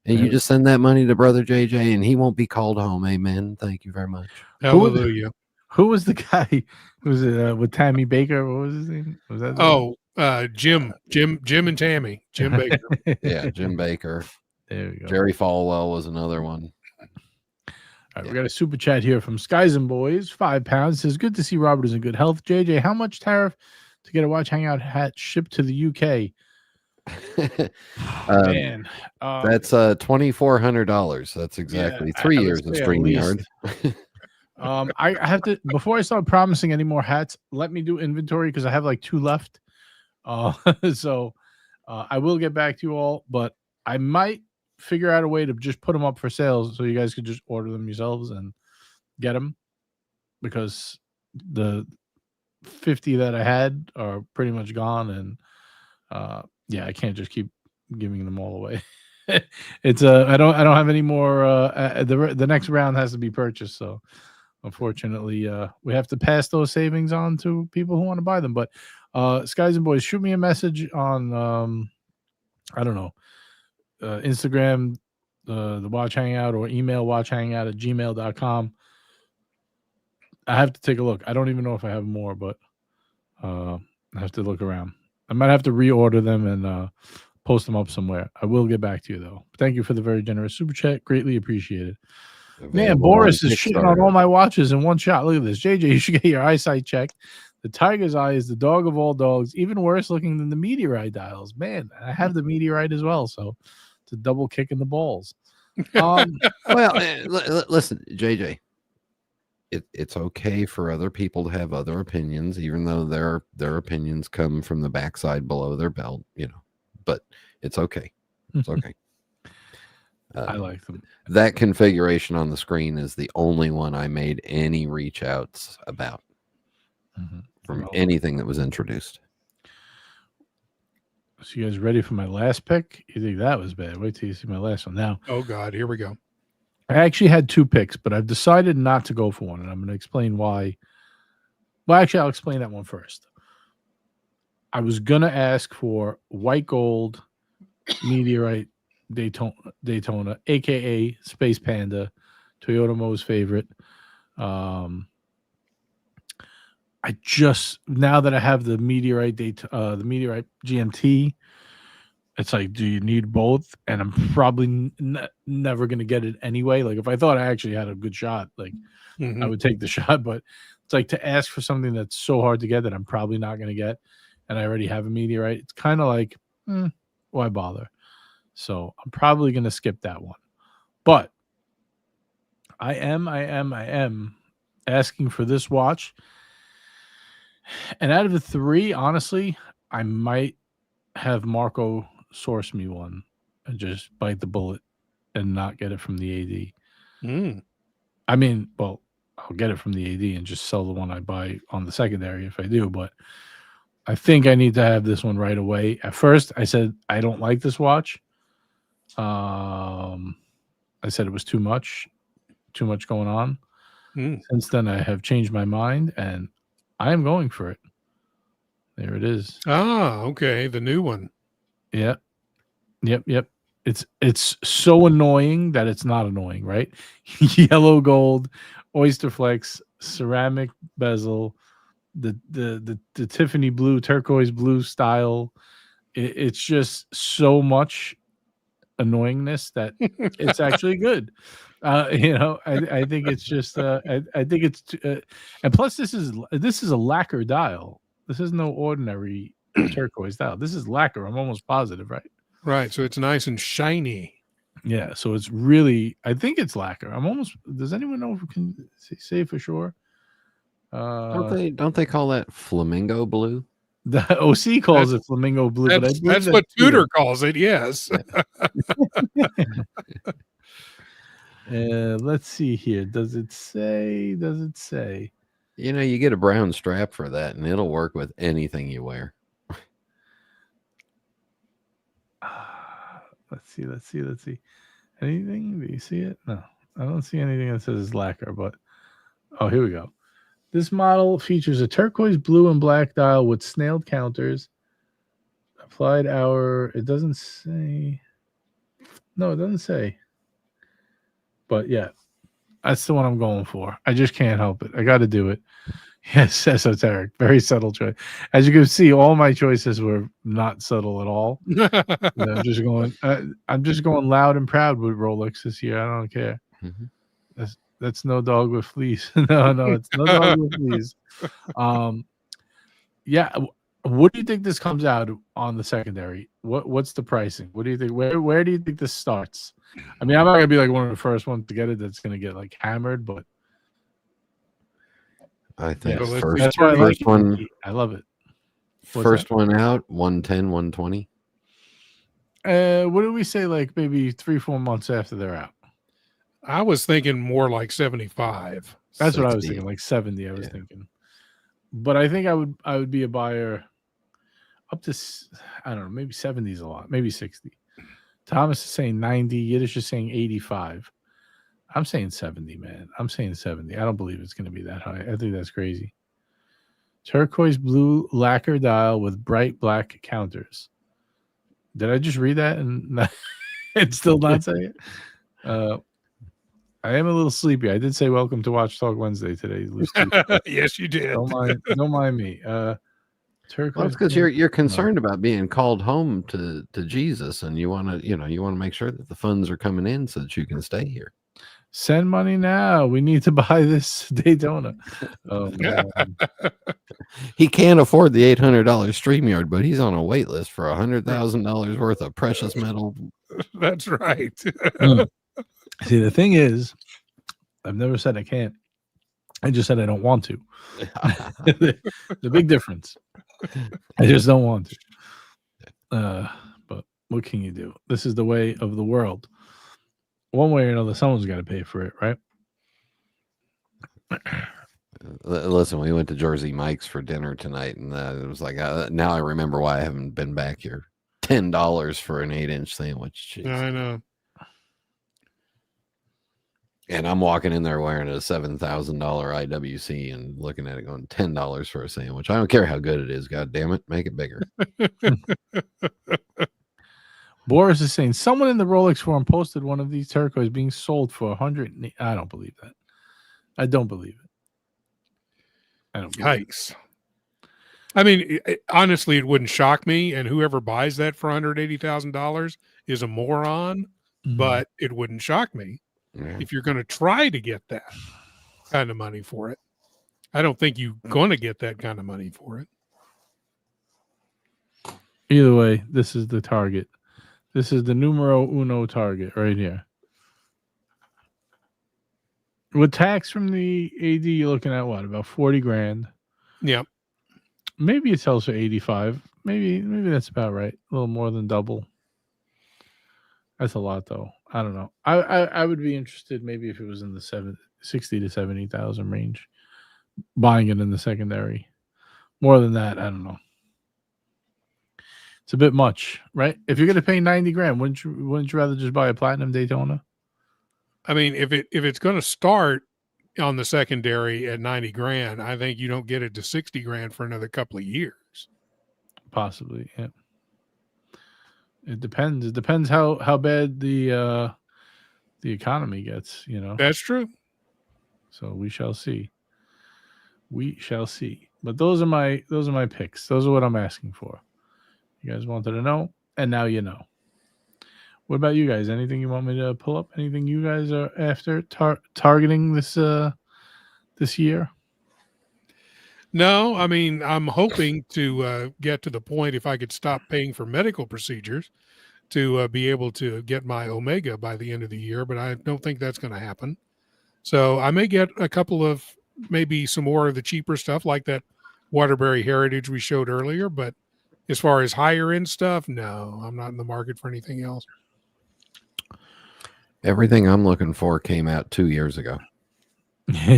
And you just send that money to brother JJ and he won't be called home. Amen. Thank you very much. Hallelujah. Who was the guy? Was it with Tammy Baker? What was his name? Was that? Jim and Tammy. Jim Baker. Yeah, Jim Baker. There we go. Jerry Falwell was another one. All right, we got a super chat here from Skies and Boys. £5. It says, good to see Robert is in good health. JJ, how much tariff to get a Watch Hangout hat shipped to the UK? Man, that's $2,400. That's exactly 3 years of Streamyard. I have to, before I start promising any more hats, let me do inventory because I have like 2 left. So I will get back to you all, but I might figure out a way to just put them up for sale so you guys could just order them yourselves and get them, because the 50 that I had are pretty much gone, and yeah, I can't just keep giving them all away. It's I don't have any more. The next round has to be purchased, so unfortunately we have to pass those savings on to people who want to buy them. But Skies and Boys, shoot me a message on I don't know, Instagram, the Watch Hangout, or email watchhangout@gmail.com. I have to take a look. I don't even know if I have more, but I have to look around. I might have to reorder them and post them up somewhere. I will get back to you, though. Thank you for the very generous super chat. Greatly appreciated. Man, Available on Boris is shitting on Kickstarter. all my watches in one shot. Look at this. JJ, you should get your eyesight checked. The tiger's eye is the dog of all dogs, even worse looking than the meteorite dials. Man, I have the meteorite as well, so it's a double kick in the balls. Well, listen, JJ, it's okay for other people to have other opinions, even though their opinions come from the backside below their belt, but it's okay. It's okay. I like them. That configuration on the screen is the only one I made any reach outs about from anything that was introduced. So you guys ready for my last pick? You think that was bad? Wait till you see my last one. Now, Oh God, here we go. I actually had two picks, but I've decided not to go for one, and I'm going to explain why. Well, actually, I'll explain that one first. I was going to ask for white gold meteorite Daytona, aka Space Panda, Toyota Mo's favorite. I just, now that I have the meteorite the meteorite GMT, it's like, do you need both? And I'm probably never going to get it anyway. Like, if I thought I actually had a good shot, like, I would take the shot. But it's like, to ask for something that's so hard to get that I'm probably not going to get, and I already have a meteorite, it's kind of like, why bother? So I'm probably going to skip that one. But I am asking for this watch. And out of the three, honestly, I might have Marco source me one and just bite the bullet and not get it from the AD. I mean, well, I'll get it from the AD and just sell the one I buy on the secondary if I do. But I think I need to have this one right away. At first, I said I don't like this watch. I said it was too much going on. Since then, I have changed my mind, and I am going for it. There it is. Ah, okay, the new one. Yep. It's so annoying that it's not annoying, right? Yellow gold, oyster flex, ceramic bezel, the Tiffany blue, turquoise blue style. It's just so much annoyingness that it's actually good. I think it's just I think it's and plus this is a lacquer dial. This is no ordinary turquoise dial. This is lacquer. I'm almost positive, right? Right, so it's nice and shiny. Yeah, so it's really, I think it's lacquer. I'm almost, does anyone know if we can say for sure? Don't they call that flamingo blue? The OC calls it flamingo blue, but I believe that's what Tudor calls it. Yes. Let's see here. Does it say? You get a brown strap for that, and it'll work with anything you wear. Let's see. Anything? Do you see it? No, I don't see anything that says lacquer, but oh, here we go. This model features a turquoise blue and black dial with snailed counters. Applied hour. It doesn't say. No, it doesn't say. But yeah, that's the one I'm going for. I just can't help it. I got to do it. Yes, esoteric. Very subtle choice. As you can see, all my choices were not subtle at all. I'm just going loud and proud with Rolex this year. I don't care. That's no dog with fleas. no, it's no dog with fleas. Yeah. What do you think this comes out on the secondary? What's the pricing? What do you think? Where do you think this starts? I mean, I'm not gonna be like one of the first ones to get it that's gonna get like hammered, but I think Yeah, first one. I love it. First one out, 110, 120. What do we say? Like maybe 3-4 months after they're out. I was thinking more like 75. That's 60. what I was thinking, like 70. I was thinking, but I think I would be a buyer up to, I don't know, maybe 70 is a lot, maybe 60. Thomas is saying 90. Yiddish is saying 85. I'm saying 70, man. I'm saying 70. I don't believe it's going to be that high. I think that's crazy. Turquoise blue lacquer dial with bright black counters. Did I just read that? And and still not say it. I am a little sleepy. I did say welcome to Watch Talk Wednesday today. Loose Tooth. Yes, you did. Don't mind me. Turquoise. Well, it's because you're concerned about being called home to Jesus, and you want to make sure that the funds are coming in so that you can stay here. Send money now. We need to buy this Daytona. He can't afford the $800 Streamyard, but he's on a wait list for $100,000 worth of precious metal. That's right. See, the thing is, I've never said I can't. I just said I don't want to. The big difference. I just don't want to. But what can you do? This is the way of the world. One way or another, someone's got to pay for it, right? Listen, we went to Jersey Mike's for dinner tonight, and it was like, now I remember why I haven't been back here. $10 for an 8-inch sandwich. Jeez. I know. And I'm walking in there wearing a $7,000 IWC and looking at it going, $10 for a sandwich. I don't care how good it is. God damn it. Make it bigger. Boris is saying someone in the Rolex forum posted one of these turquoise being sold for 100. I don't believe that. I don't believe it. I don't. Yikes. I mean, honestly, it wouldn't shock me. And whoever buys that for $180,000 is a moron, but it wouldn't shock me. If you're going to try to get that kind of money for it. I don't think you're going to get that kind of money for it. Either way, this is the target. This is the numero uno target right here. With tax from the AD, you're looking at what? About 40 grand. Yeah. Maybe it sells for 85. Maybe that's about right. A little more than double. That's a lot, though. I don't know. I would be interested maybe if it was in the 60 to 70,000 range, buying it in the secondary. More than that, I don't know. It's a bit much, right? If you're going to pay 90 grand, wouldn't you rather just buy a platinum Daytona? I mean, if it's going to start on the secondary at 90 grand, I think you don't get it to 60 grand for another couple of years. Possibly, yeah. It depends. It depends how bad the economy gets, you know. That's true. So we shall see. We shall see. But those are my picks. Those are what I'm asking for. You guys wanted to know, and now you know. What about you guys? Anything you want me to pull up? Anything you guys are after targeting this year? No, I mean, I'm hoping to get to the point, if I could stop paying for medical procedures, to be able to get my Omega by the end of the year, but I don't think that's going to happen. So I may get a couple of, maybe some more of the cheaper stuff like that Waterbury Heritage we showed earlier, but as far as higher end stuff, no, I'm not in the market for anything else. Everything I'm looking for came out 2 years ago.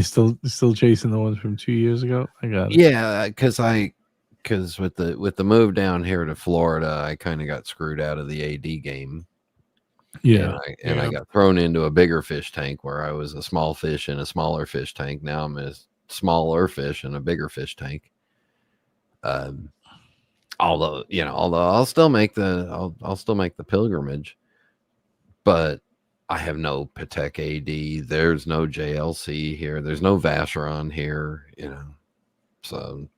Still chasing the ones from 2 years ago. I got it. Yeah, because with the move down here to Florida, I kind of got screwed out of the AD game. Yeah, and I got thrown into a bigger fish tank where I was a small fish in a smaller fish tank. Now I'm a smaller fish in a bigger fish tank. Although I'll still make the pilgrimage, but I have no Patek AD. There's no JLC here. There's no Vacheron here. So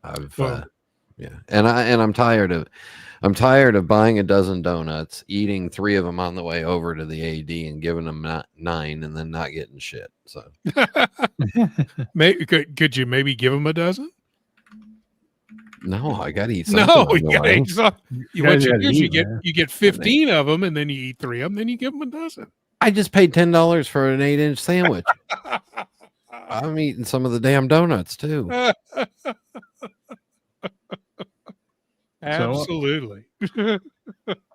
and I'm tired of buying a dozen donuts, eating 3 of them on the way over to the AD, and giving them 9, and then not getting shit. So, could you maybe give them a dozen? No, I got to eat something. No, you get 15 of them, and then you eat 3 of them, then you give them a dozen. I just paid $10 for an 8-inch sandwich. I'm eating some of the damn donuts too. Absolutely. I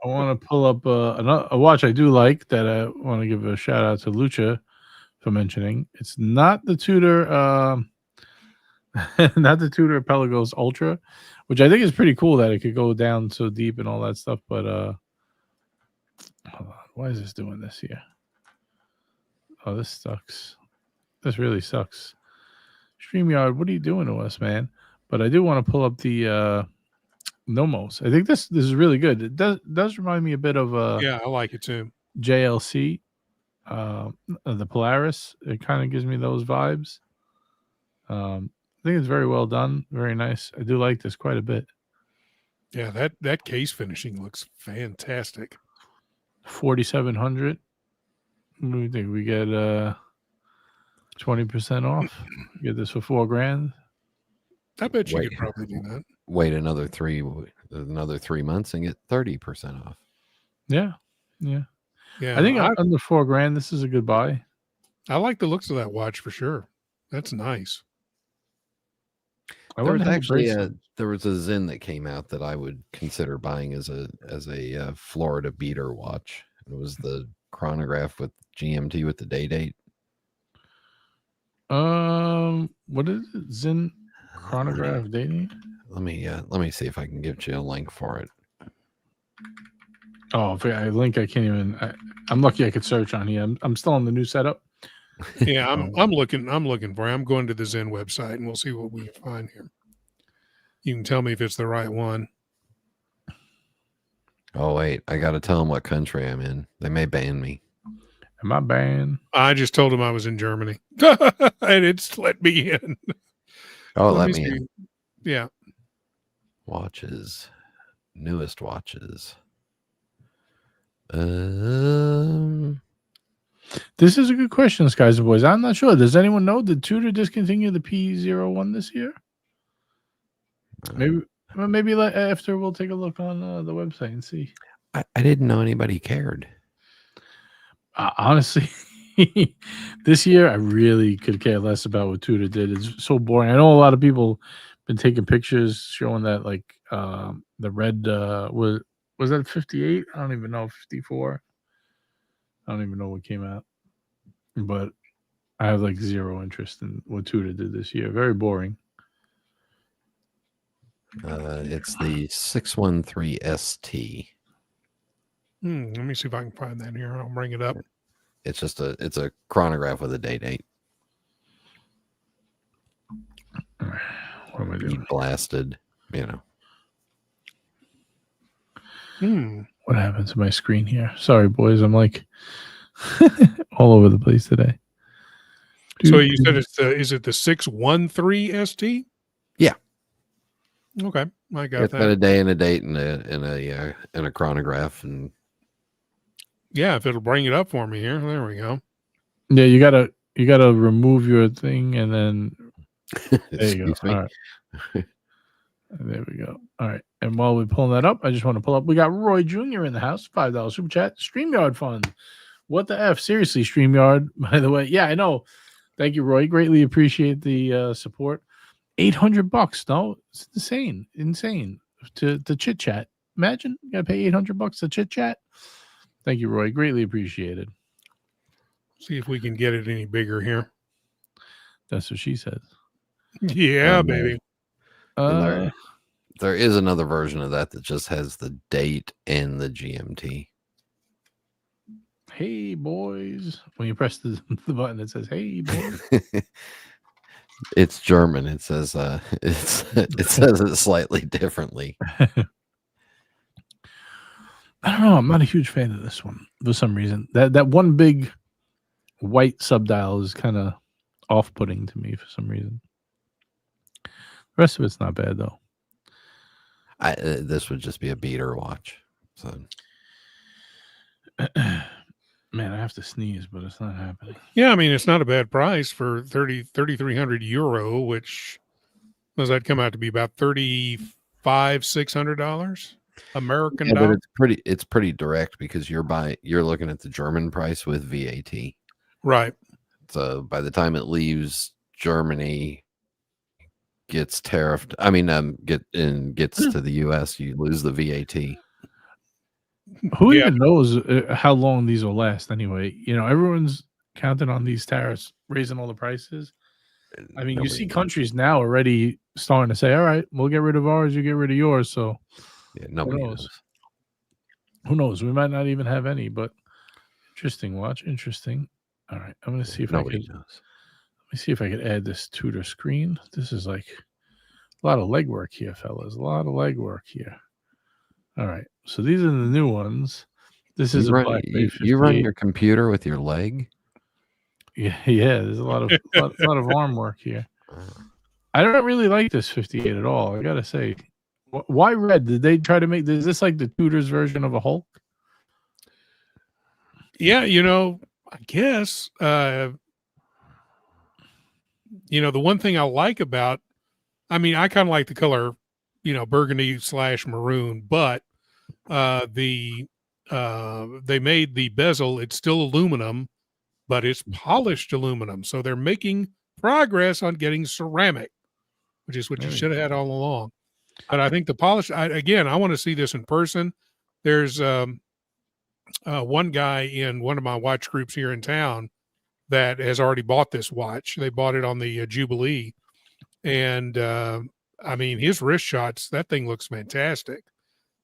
want to pull up a watch I do like that I want to give a shout out to Lucha for mentioning. It's not the Tudor, not the Tudor Pelagos Ultra, which I think is pretty cool that it could go down so deep and all that stuff. But hold on, why is this doing this here? Oh, this sucks. This really sucks. Streamyard, what are you doing to us, man? But I do want to pull up the Nomos. I think this is really good. It does remind me a bit of Yeah, I like it too. JLC, the Polaris. It kind of gives me those vibes. I think it's very well done, very nice. I do like this quite a bit. Yeah, that case finishing looks fantastic. 4,700. What do we think? We get 20% off. Get this for $4,000. I bet you Wait. could probably do that. Wait another 3 months and get 30% off. Yeah. Yeah, I think under $4,000, this is a good buy. I like the looks of that watch for sure. That's nice. There was actually there was a Zen that came out that I would consider buying as a Florida beater watch. It was the chronograph with GMT with the date. What is it? Zen chronograph dating? Let me see if I can give you a link for it. Oh, if I link, I can't even. I'm lucky I could search on here. I'm still on the new setup. Yeah, I'm looking for it. I'm going to the Zen website and we'll see what we can find here. You can tell me if it's the right one. Oh wait, I got to tell them what country I'm in. They may ban me. Am I banned? I just told them I was in Germany, and it's let me in. Oh, let me in. Yeah. Watches, newest watches. This is a good question, guys and boys. I'm not sure. Does anyone know? Did Tudor discontinue the P01 this year? Maybe after we'll take a look on the website and see. I didn't know anybody cared. Honestly, this year I really could care less about what Tudor did. It's so boring. I know a lot of people been taking pictures showing that like the red was that 58? I don't even know. 54. I don't even know what came out. But I have like zero interest in what Tudor did this year. Very boring. It's the 613 ST. Let me see if I can find that here. I'll bring it up. It's just a chronograph with a date. What am I doing? Blasted, What happened to my screen here? Sorry, boys. I'm like all over the place today. So you said is it the 613 ST? Yeah. Okay, I got it's that. Got a day and a date and a chronograph, and yeah, if it'll bring it up for me here, there we go. Yeah, you gotta remove your thing and then there you go. All right. There we go. All right. And while we're pulling that up, I just want to pull up. We got Roy Jr. in the house. $5 super chat. Streamyard fund. What the F? Seriously, Streamyard, by the way. Yeah, I know. Thank you, Roy. Greatly appreciate the support. $800. No, it's insane to chit chat. Imagine you gotta pay $800 to chit chat. Thank you, Roy. Greatly appreciated. See if we can get it any bigger here. That's what she says. Yeah, baby. There is another version of that just has the date and the GMT. Hey boys. When you press the button, it says, "Hey boys." It's German. It says it says it slightly differently. I don't know. I'm not a huge fan of this one for some reason. That one big white subdial is kind of off-putting to me for some reason. The rest of it's not bad though. This would just be a beater watch. So, man, I have to sneeze, but it's not happening. Yeah, I mean it's not a bad price for 3,300 euro, which does that come out to be about $600 American dollar? But it's pretty direct because you're looking at the German price with VAT. Right. So by the time it leaves Germany, gets tariffed. I mean, gets to the US, you lose the VAT. Who even knows how long these will last anyway? Everyone's counting on these tariffs raising all the prices. I mean, you see countries now already starting to say, all right, we'll get rid of ours, you get rid of yours. So yeah, nobody knows. Who knows? We might not even have any, but interesting watch. Interesting. All right. I'm going to see if I can. Let me see if I could add this Tudor screen. This is like A lot of legwork here, fellas. A lot of legwork here. All right. So these are the new ones. This is a Black Bay 58. You run your computer with your leg? Yeah. There's a lot of lot of arm work here. I don't really like this 58 at all. I gotta say, why red? Did they try to make? Is this like the Tudor's version of a Hulk? Yeah, I guess. The one thing I like about, I kind of like the color, burgundy / maroon, but they made the bezel. It's still aluminum, but it's polished aluminum. So they're making progress on getting ceramic, which is what you should have had all along. But I think the polish, I want to see this in person. There's one guy in one of my watch groups here in town that has already bought this watch. They bought it on the Jubilee. And his wrist shots, that thing looks fantastic.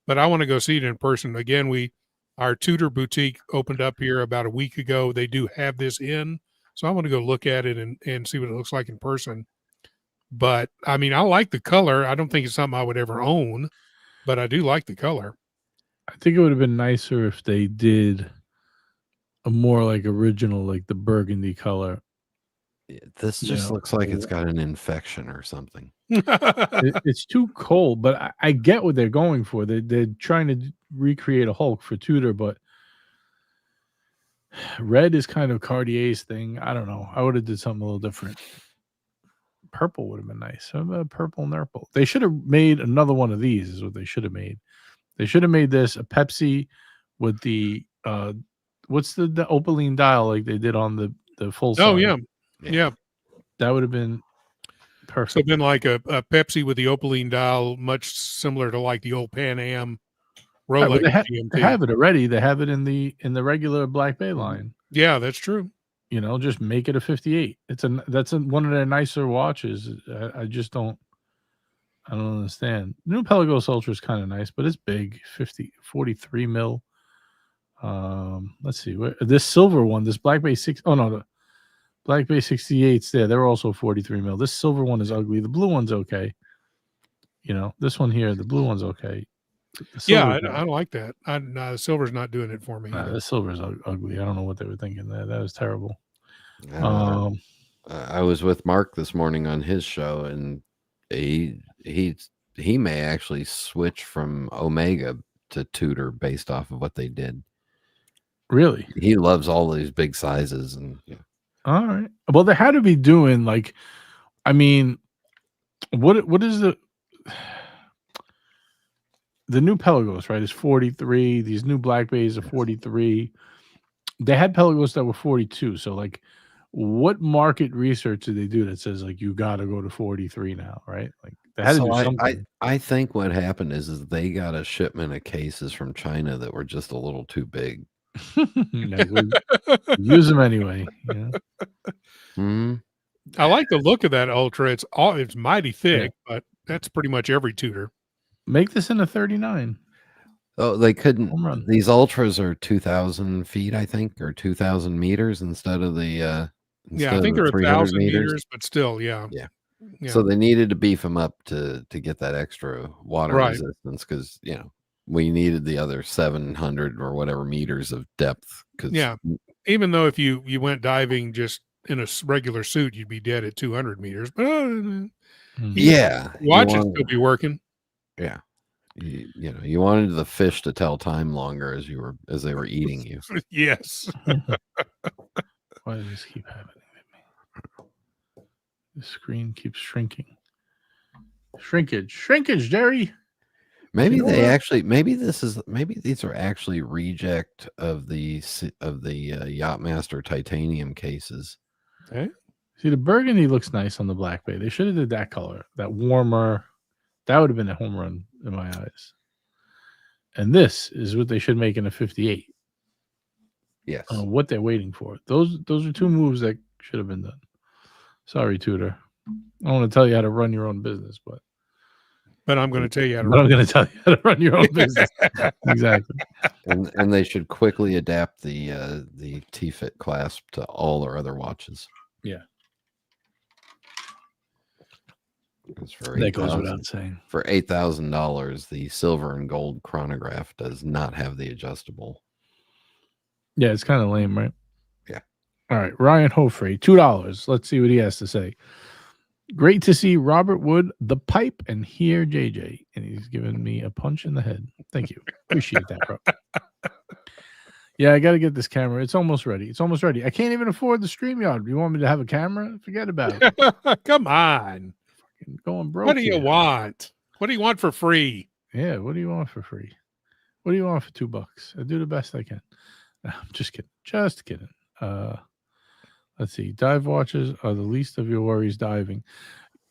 But I want to go see it in person. Again, our Tudor boutique opened up here about a week ago. They do have this in. So I want to go look at it and see what it looks like in person. But I like the color. I don't think it's something I would ever own, but I do like the color. I think it would have been nicer if they did a more like original, like the burgundy color. This just looks like it's got an infection or something. It's too cold, but I get what they're going for. They're trying to recreate a Hulk for Tudor, but red is kind of Cartier's thing. I don't know. I would have did something a little different. Purple would have been nice. Purple nurple. They should have made another one of these. Is what they should have made. They should have made this a Pepsi with the what's the opaline dial like they did on the full size. Oh yeah. That would have been perfect. So it'd been like a Pepsi with the opaline dial, much similar to like the old Pan Am Rolex. They have it already. They have it in the regular Black Bay line. Yeah, that's true. Just make it a 58. That's one of their nicer watches. I just don't. I don't understand. New Pelagos Ultra is kind of nice, but it's big. 43 mil. Let's see. This silver one, this Black Bay 6. Oh no, the Black Bay 68's there. They're also 43 mil. This silver one is ugly. The blue one's okay. This one here, the blue one's okay. I don't like that. The silver's not doing it for me. The silver's ugly. I don't know what they were thinking there. That was terrible. I was with Mark this morning on his show, and he may actually switch from Omega to Tudor based off of what they did. Really? He loves all these big sizes. And all right. Well, they had to be doing what is the new Pelagos, right? Is 43. These new Black Bays are 43. They had Pelagos that were 42. So like, what market research did they do that says like you got to go to 43 now, right? Like they had to do something. I think what happened is they got a shipment of cases from China that were just a little too big. Use them anyway. I like the look of that Ultra. It's mighty thick, but that's pretty much every Tudor. Make this in a 39. Oh, they couldn't. These Ultras are 2,000 feet, I think, or 2,000 meters instead of the. I think they're 1,000 meters, but still, yeah. So they needed to beef them up to get that extra water resistance because we needed the other 700 or whatever meters of depth. Even though if you went diving just in a regular suit, you'd be dead at 200 meters. But watches still be working. Yeah. You wanted the fish to tell time longer as they were eating you. Yes. Why does this keep happening with me? The screen keeps shrinking. Shrinkage, Jerry. Maybe these are actually reject of the Yachtmaster titanium cases. Okay. See, the burgundy looks nice on the Black Bay. They should have did that color, that warmer. That would have been a home run in my eyes. And this is what they should make in a 58. Yes. I don't know what they're waiting for. Those are two moves that should have been done. Sorry, Tudor. I don't want to tell you how to run your own business, but I'm going to tell you how to run your own business. Exactly. And they should quickly adapt the T-fit clasp to all their other watches. Yeah. Because for That goes without saying. For $8,000, the silver and gold chronograph does not have the adjustable. Yeah, it's kind of lame, right? Yeah. All right, Ryan Hofrey, $2. Let's see what he has to say. Great to see Robert Wood, the pipe, and hear JJ. And he's giving me a punch in the head. Thank you. Appreciate that, bro. Yeah, I got to get this camera. It's almost ready. It's almost ready. I can't even afford the Streamyard. You want me to have a camera? Forget about it. Come on. Fucking going broke. What do you want? What do you want for free? Yeah, what do you want for free? What do you want for $2? I do the best I can. I'm just kidding. Just kidding. Let's see. Dive watches are the least of your worries diving.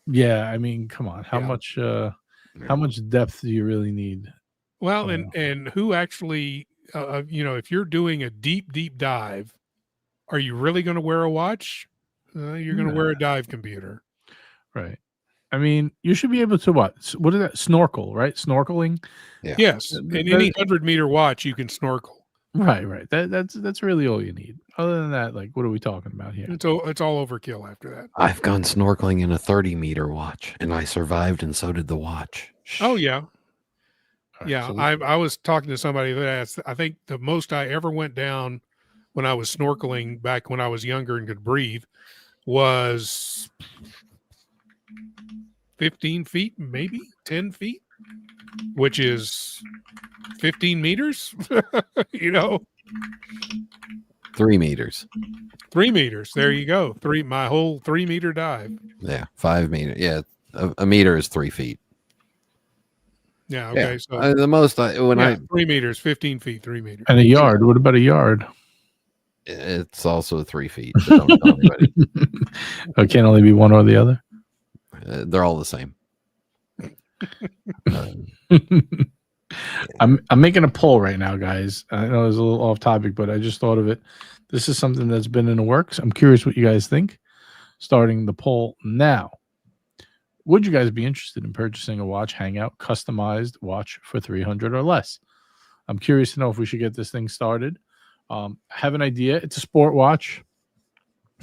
Yeah, I mean, come on. How much depth do you really need? Well, and who actually if you're doing a deep dive, are you really going to wear a watch? You're going to wear a dive computer. Right. I mean, you should be able to what is that? Snorkel, right? Snorkeling. Yeah. Yes. In any 100-meter watch, you can snorkel. Right. That's really all you need. Other than that, like, what are we talking about here? It's all overkill after that. I've gone snorkeling in a 30-meter watch, and I survived, and so did the watch. Oh yeah, right, yeah. so I was talking to somebody that asked. I think the most I ever went down when I was snorkeling back when I was younger and could breathe was 15 feet, maybe 10 feet, which is 15 meters. 3 meters. 3 meters. There you go. My whole 3-meter dive. Yeah, 5 meters. Yeah, a meter is 3 feet. Yeah. Okay. Yeah. So the most 3 meters, 15 feet, 3 meters. And a yard. What about a yard? It's also 3 feet. But don't tell anybody. It can't only be one or the other. They're all the same. I'm making a poll right now, guys. I know it's a little off topic, but I just thought of it. This is something that's been in the works. I'm curious what you guys think. Starting the poll now. Would you guys be interested in purchasing a Watch Hangout customized watch for $300 or less? I'm curious to know if we should get this thing started. I have an idea. It's a sport watch.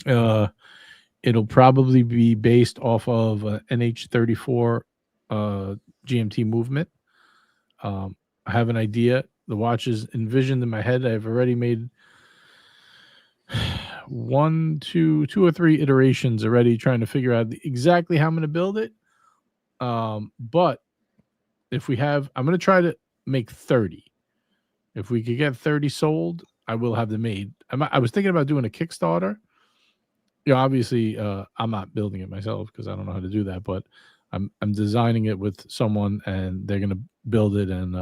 It'll probably be based off of an NH34 GMT movement. I have an idea. The watch is envisioned in my head. I've already made two or three iterations already trying to figure out exactly how I'm going to build it. But if I'm going to try to make 30. If we could get 30 sold, I will have them made. I was thinking about doing a Kickstarter. Obviously, I'm not building it myself because I don't know how to do that, but I'm designing it with someone, and they're going to build it, and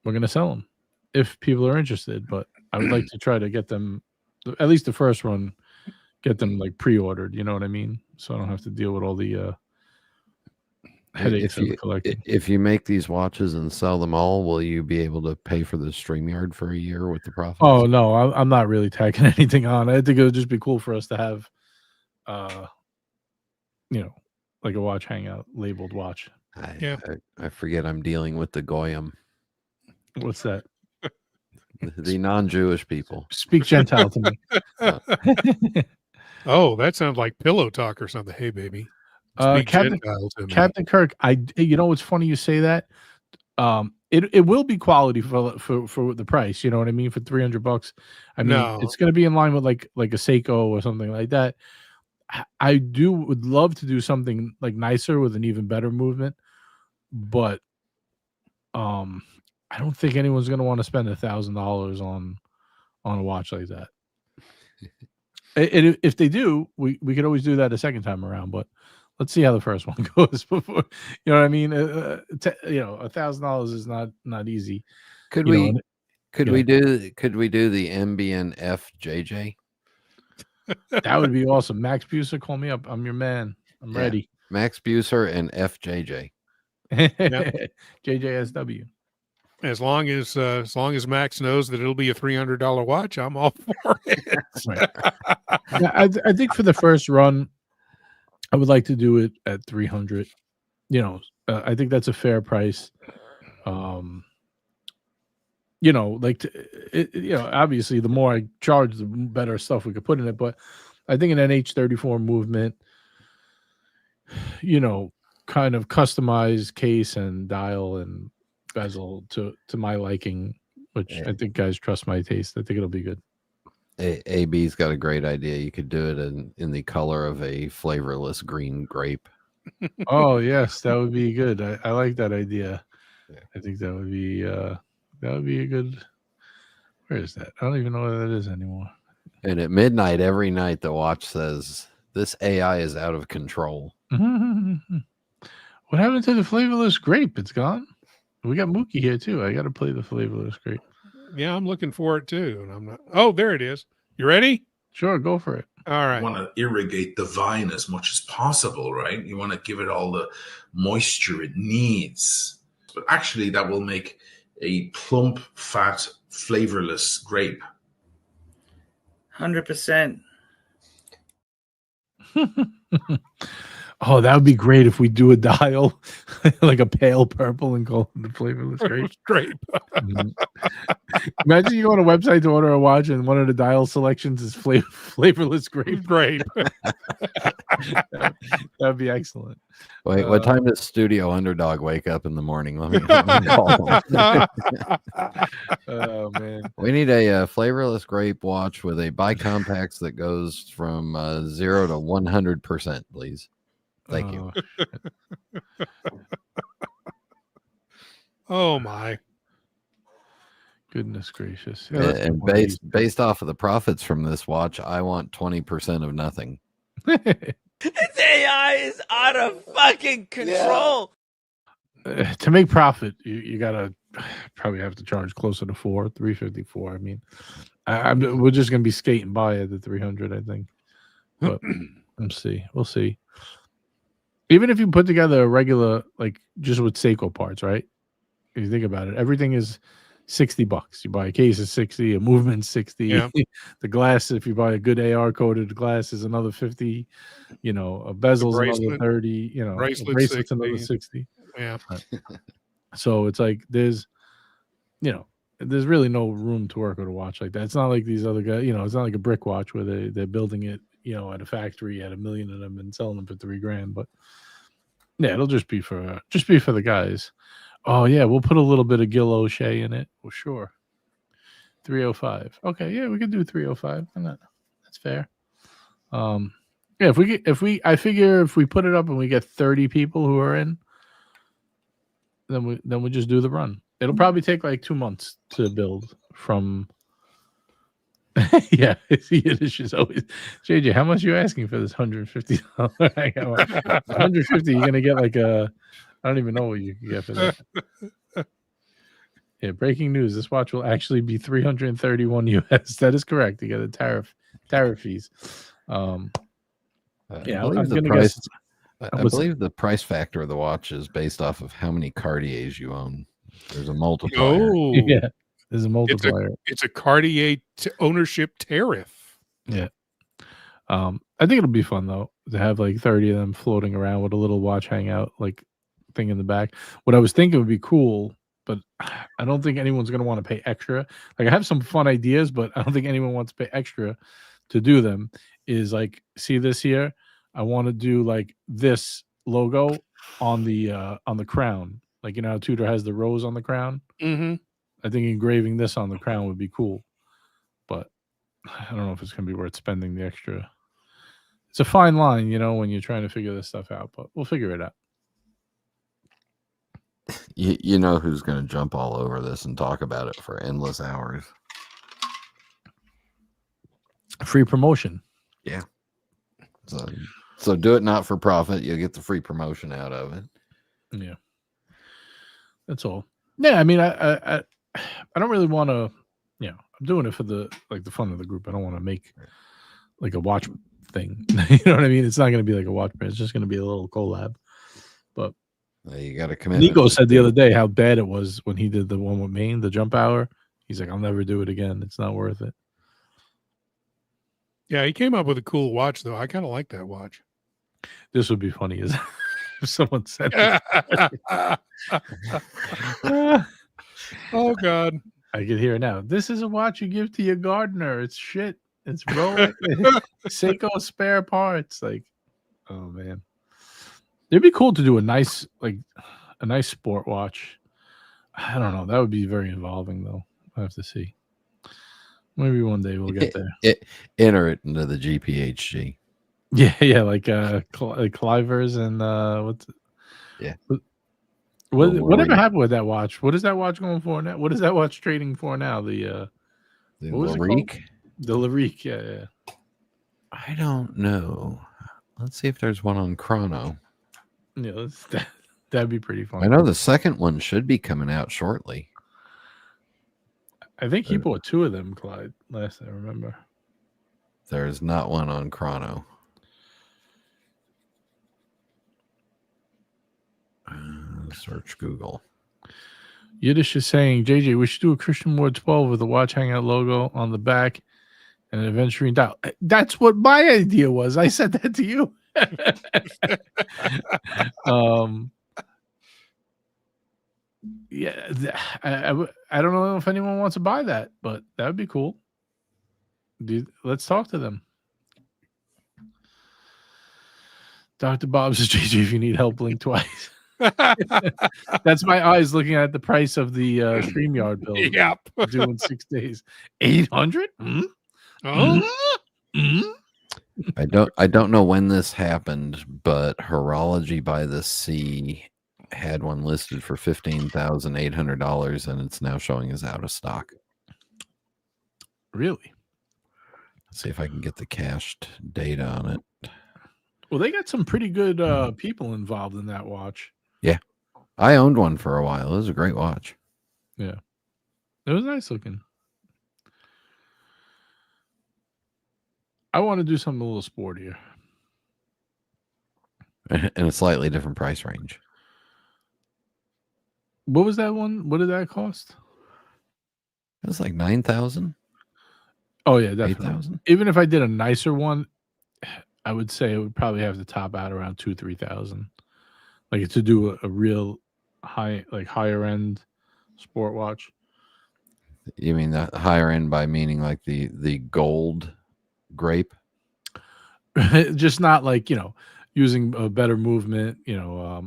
we're going to sell them if people are interested. But I would like to try to get them, at least the first one, get them like pre-ordered. You know what I mean? So I don't have to deal with all the headaches of collecting. If you make these watches and sell them all, will you be able to pay for the Streamyard for a year with the profits? Oh no, I'm not really tacking anything on. I think it would just be cool for us to have, like a Watch Hangout labeled watch. I forget I'm dealing with the Goyim. What's that? The non-Jewish people. Speak Gentile to me. Oh, that sounds like pillow talk or something. Hey, baby. Captain Kirk, it's funny you say that. It will be quality for the price. You know what I mean? For $300, I mean it's going to be in line with like a Seiko or something like that. I would love to do something like nicer with an even better movement, but I don't think anyone's going to want to spend $1,000 on a watch like that. If they do, we could always do that a second time around, but let's see how the first one goes before, you know what I mean? $1,000 is not easy. Could we do the MBN FJJ? That would be awesome. Max Buser, call me up. I'm your man. I'm ready. Max Buser and FJJ. JJSW. As long as Max knows that it'll be a $300 watch, I'm all for it. Right. Yeah, I think for the first run, I would like to do it at 300. I think that's a fair price. Obviously, the more I charge, the better stuff we could put in it. But I think an NH34 movement, kind of customized case and dial and bezel to my liking, which I think guys trust my taste. I think it'll be good. AB's got a great idea. You could do it in the color of a flavorless green grape. Oh yes, that would be good. I like that idea. Yeah. I think that would be a good. Where is that? I don't even know where that is anymore. And at midnight every night, the watch says, "This AI is out of control." What happened to the flavorless grape? It's gone. We got Mookie here too. I got to play the flavorless grape. Yeah, I'm looking for it too, and I'm not. Oh, there it is. You ready? Sure, go for it. All right. You want to irrigate the vine as much as possible, right? You want to give it all the moisture it needs. But actually, that will make a plump, fat, flavorless grape. 100%. Oh, that would be great if we do a dial like a pale purple and call it the flavorless grape. Grape. Imagine you go on a website to order a watch and one of the dial selections is flavorless grape. Grape. That'd be excellent. Wait, what time does Studio Underdog wake up in the morning? Let me call him. Oh man, We need a flavorless grape watch with a bicompax that goes from 0 to 100%, please. Thank you. Oh my goodness gracious! Yeah, and based off of the profits from this watch, I want 20% of nothing. This AI is out of fucking control. To make profit, you gotta probably have to charge closer to $354. I mean, we're just gonna be skating by at the 300, I think. But we'll see. Even if you put together a regular, like just with Seiko parts, right? If you think about it, everything is $60. You buy a case is 60, a movement 60. Yeah. The glass, if you buy a good AR coated glass, is another 50. A bezel's another 30. Bracelet's another 60. Yeah. Right. So it's like there's really no room to work with a watch like that. It's not like these other guys. It's not like a brick watch where they're building it, at a factory at 1 million of them and selling them for $3,000. But yeah, it'll just be for the guys. Oh yeah, we'll put a little bit of Gil O'Shea in it. Well, sure. 305. Okay, yeah, we can do 305. That's fair. Yeah, I figure if we put it up and we get 30 people who are in, then we just do the run. It'll probably take like 2 months to build from. Yeah, Yiddish is always JJ. How much are you asking for this $150? $150. You're gonna get like a. I don't even know what you can get for that. Yeah, breaking news. This watch will actually be $331 US. That is correct. You get a tariff fees. Yeah, I believe the price factor of the watch is based off of how many Cartiers you own. There's a multiplier. Oh, yeah, there's a multiplier. It's a Cartier ownership tariff. Yeah. I think it'll be fun though to have like 30 of them floating around with a little watch hangout like thing in the back. What I was thinking would be cool, but I don't think anyone's going to want to pay extra. Like I have some fun ideas, but I don't think anyone wants to pay extra to do them. Is like, see this here? I want to do like this logo on the crown. Like, how Tudor has the rose on the crown. Mm-hmm. I think engraving this on the crown would be cool, but I don't know if it's going to be worth spending the extra. It's a fine line, when you're trying to figure this stuff out, but we'll figure it out. You know who's going to jump all over this and talk about it for endless hours. Free promotion. Yeah. So do it not for profit. You'll get the free promotion out of it. Yeah. That's all. Yeah, I mean, I don't really want to. I'm doing it for the fun of the group. I don't want to make like a watch thing. You know what I mean? It's not going to be like a watch brand. It's just going to be a little collab. But you got to commit. Nico said the other day how bad it was when he did the one with Maine, the jump hour. He's like, I'll never do it again. It's not worth it. Yeah, he came up with a cool watch though. I kind of like that watch. This would be funny as if someone said Oh God. I can hear it now. This is a watch you give to your gardener. It's shit. It's Rolex. Seiko spare parts. Like, oh man. It'd be cool to do a nice sport watch. I don't know. That would be very involving, though. I have to see. Maybe one day we'll get there. Enter it into the GPHG. Yeah, like Clivers and what's Yeah. Whatever happened with that watch? What is that watch going for now? What is that watch trading for now? The what was it called? Larique? The Larique, yeah. I don't know. Let's see if there's one on Chrono. Yeah, that'd be pretty fun. I know the second one should be coming out shortly. I think he bought 2 of them, Clyde, last I remember. There's not one on Chrono. Search Google. Yiddish is saying, JJ, we should do a Christian Ward 12 with the Watch Hangout logo on the back and an aventurine dial. That's what my idea was. I said that to you. Yeah, I don't know if anyone wants to buy that, but that would be cool. Dude, let's talk to them. Dr. Bob says, JJ, if you need help, blink twice. That's my eyes looking at the price of the Streamyard bill. Yep. Due in 6 days. 800? I don't know when this happened, but Horology by the Sea had one listed for $15,800, and it's now showing as out of stock. Really? Let's see if I can get the cached data on it. Well, they got some pretty good people involved in that watch. Yeah. I owned one for a while. It was a great watch. Yeah. It was nice looking. I want to do something a little sportier. In a slightly different price range. What was that one? What did that cost? It was like 9,000. Oh, yeah, definitely. 8,000. Even if I did a nicer one, I would say it would probably have to top out around 2,000-3,000. Like to do a real higher end sport watch. You mean the higher end by meaning like the gold grape? Just not like, using a better movement, a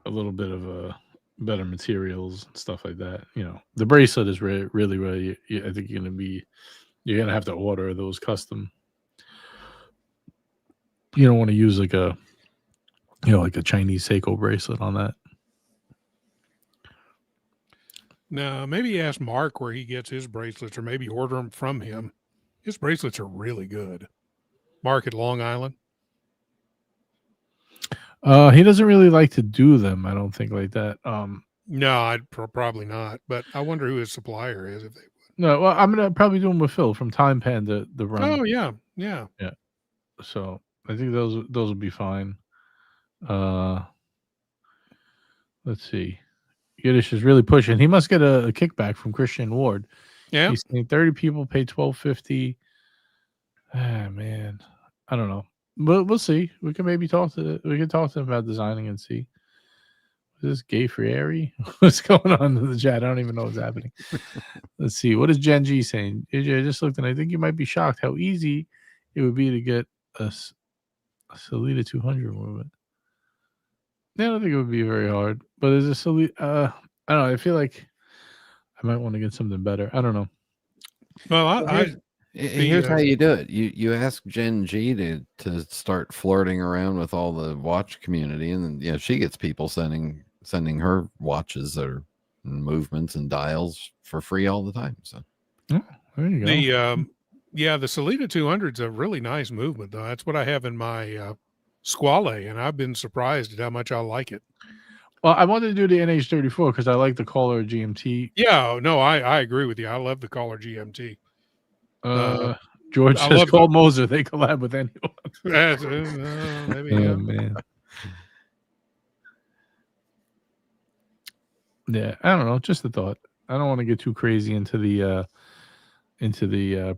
little bit of better materials and stuff like that. The bracelet is really, I think you're going to have to order those custom. You don't want to use like a Chinese Seiko bracelet on that. No, maybe ask Mark where he gets his bracelets, or maybe order them from him. His bracelets are really good. Mark at Long Island. He doesn't really like to do them. I don't think like that. No, I'd probably not. But I wonder who his supplier is. If they would. No, well, I'm gonna probably do them with Phil from Time Pen the run. Oh yeah. So I think those will be fine. Let's see. Yiddish is really pushing. He must get a kickback from Christian Ward. Yeah. He's saying 30 people pay $12.50. Ah, man, I don't know, but we'll see. We can maybe talk to them about designing and see. Is this Gay Frieri? What's going on in the chat? I don't even know what's happening. Let's see. What is Gen G saying? AJ, I just looked and I think you might be shocked how easy it would be to get a Salida 200 movement. Yeah, I don't think it would be very hard, but is a Salida? I don't know. I feel like I might want to get something better. I don't know. Well, here's how you do it. You ask Gen G to start flirting around with all the watch community, and then she gets people sending her watches or movements and dials for free all the time. So there you go. The Salida 200 is a really nice movement, though. That's what I have in my Squale, and I've been surprised at how much I like it. Well, I wanted to do the NH34 because I like the Caller GMT. Yeah, no, I agree with you. I love the Caller GMT. George says, call Moser. They collab with anyone. Maybe. Oh, man. Yeah, I don't know. Just a thought. I don't want to get too crazy into the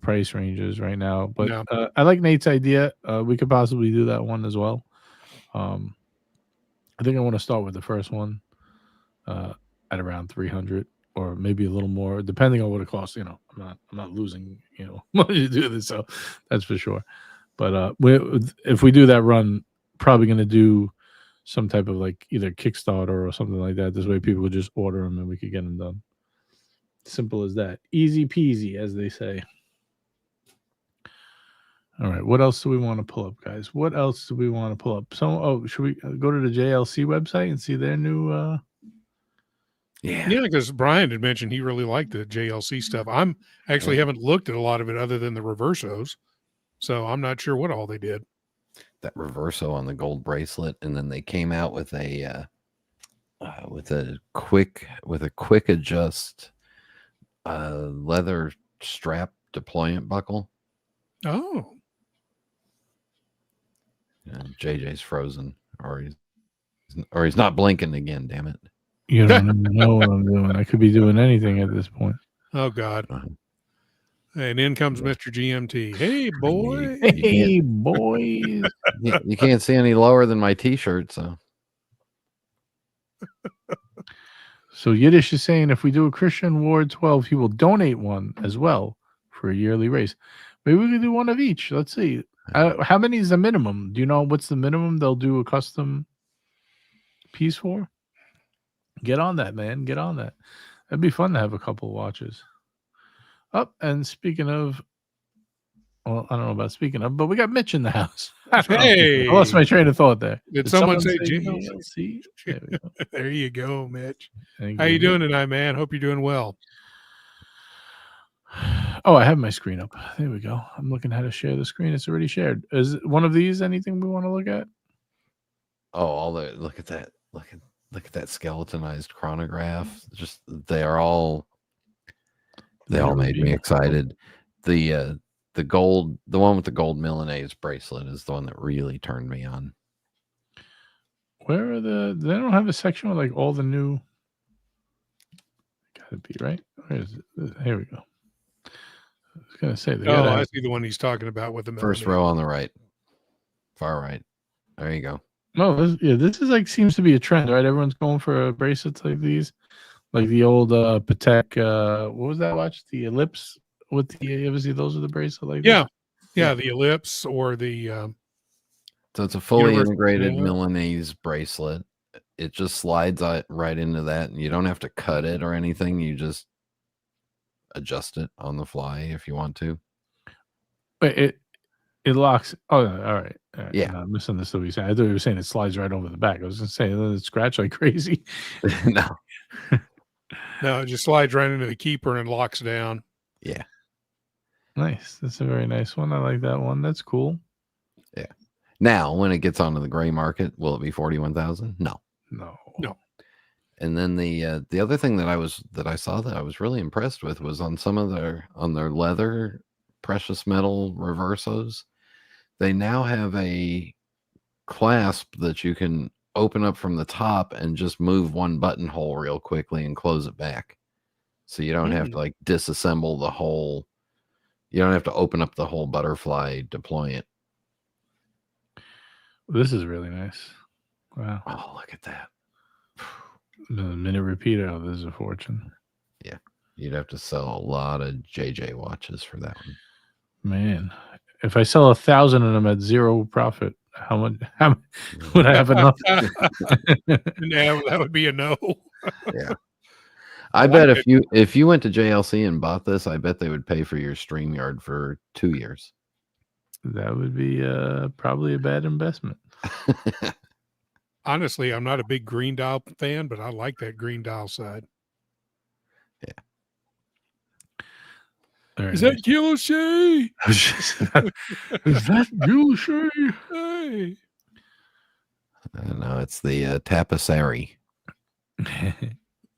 price ranges right now, but No. I like Nate's idea. We could possibly do that one as well. I think I want to start with the first one at around 300, or maybe a little more, depending on what it costs. I'm not losing money to do this, so that's for sure. But if we do that run, probably going to do some type of like either Kickstarter or something like that. This way people would just order them and we could get them done. Simple as that. Easy peasy, as they say. All right. What else do we want to pull up, guys? What else do we want to pull up? So, should we go to the JLC website and see their new? Yeah, because Brian had mentioned he really liked the JLC stuff. I'm actually haven't looked at a lot of it other than the reversos, so I'm not sure what all they did. That reverso on the gold bracelet, and then they came out with a quick adjust leather strap deployment buckle. Oh, and JJ's frozen, or he's not blinking again. Damn it! You don't even know what I'm doing. I could be doing anything at this point. Oh God! And in comes Mr. GMT. Hey, boy! Hey, boys! You can't see any lower than my T-shirt, so. So Yiddish is saying if we do a Christian Ward 12, he will donate one as well for a yearly race. Maybe we could do one of each. Let's see. How many is the minimum? Do you know what's the minimum they'll do a custom piece for? Get on that, man. Get on that. That'd be fun to have a couple watches. And speaking of, well, I don't know about speaking of, but we got Mitch in the house. Hey, I lost my train of thought there. Did someone say JLC? There, there you go, Mitch. Thank How you doing tonight, man? Hope you're doing well. Oh, I have my screen up. There we go. I'm looking how to share the screen. It's already shared. Is one of these anything we want to look at? Oh, look at that. Look at that skeletonized chronograph. Just they all made me excited. The gold, the one with the gold Milanese bracelet is the one that really turned me on. Where are they don't have a section with like all the new. Gotta be right. Where is it? Here we go. I was gonna say I see the one he's talking about with the first Milanese. row on the right, far right. There you go. No, this is like seems to be a trend, right? Everyone's going for bracelets like these, like the old Patek. What was that watch? The Ellipse with the. You ever see those with the bracelet like? Yeah, the Ellipse or the. So it's a fully integrated Milanese bracelet. It just slides right into that, and you don't have to cut it or anything. You just adjust it on the fly if you want to. But it locks. Oh, all right. Yeah, no, I misunderstood what you said. I thought you were saying it slides right over the back. I was going to say it scratch like crazy. No, it just slides right into the keeper and locks down. Yeah, nice. That's a very nice one. I like that one. That's cool. Yeah. Now, when it gets onto the gray market, will it be 41,000? No. And then the other thing that I saw that I was really impressed with was on some of their leather precious metal reversos. They now have a clasp that you can open up from the top and just move one buttonhole real quickly and close it back. So you don't have to like disassemble the whole. You don't have to open up the whole butterfly deployment. This is really nice. Wow. Oh, look at that. The minute repeater. Oh, this is a fortune. Yeah. You'd have to sell a lot of JJ watches for that one. Man, if I sell 1,000 of them at zero profit, how much would I have enough? Yeah, that would be a no. Yeah. I bet if you went to JLC and bought this, I bet they would pay for your Streamyard for 2 years. That would be probably a bad investment. Honestly, I'm not a big green dial fan, but I like that green dial side. Yeah. Is that Guilloche? Is that Guilloche? Hey. No, it's the Tapisserie.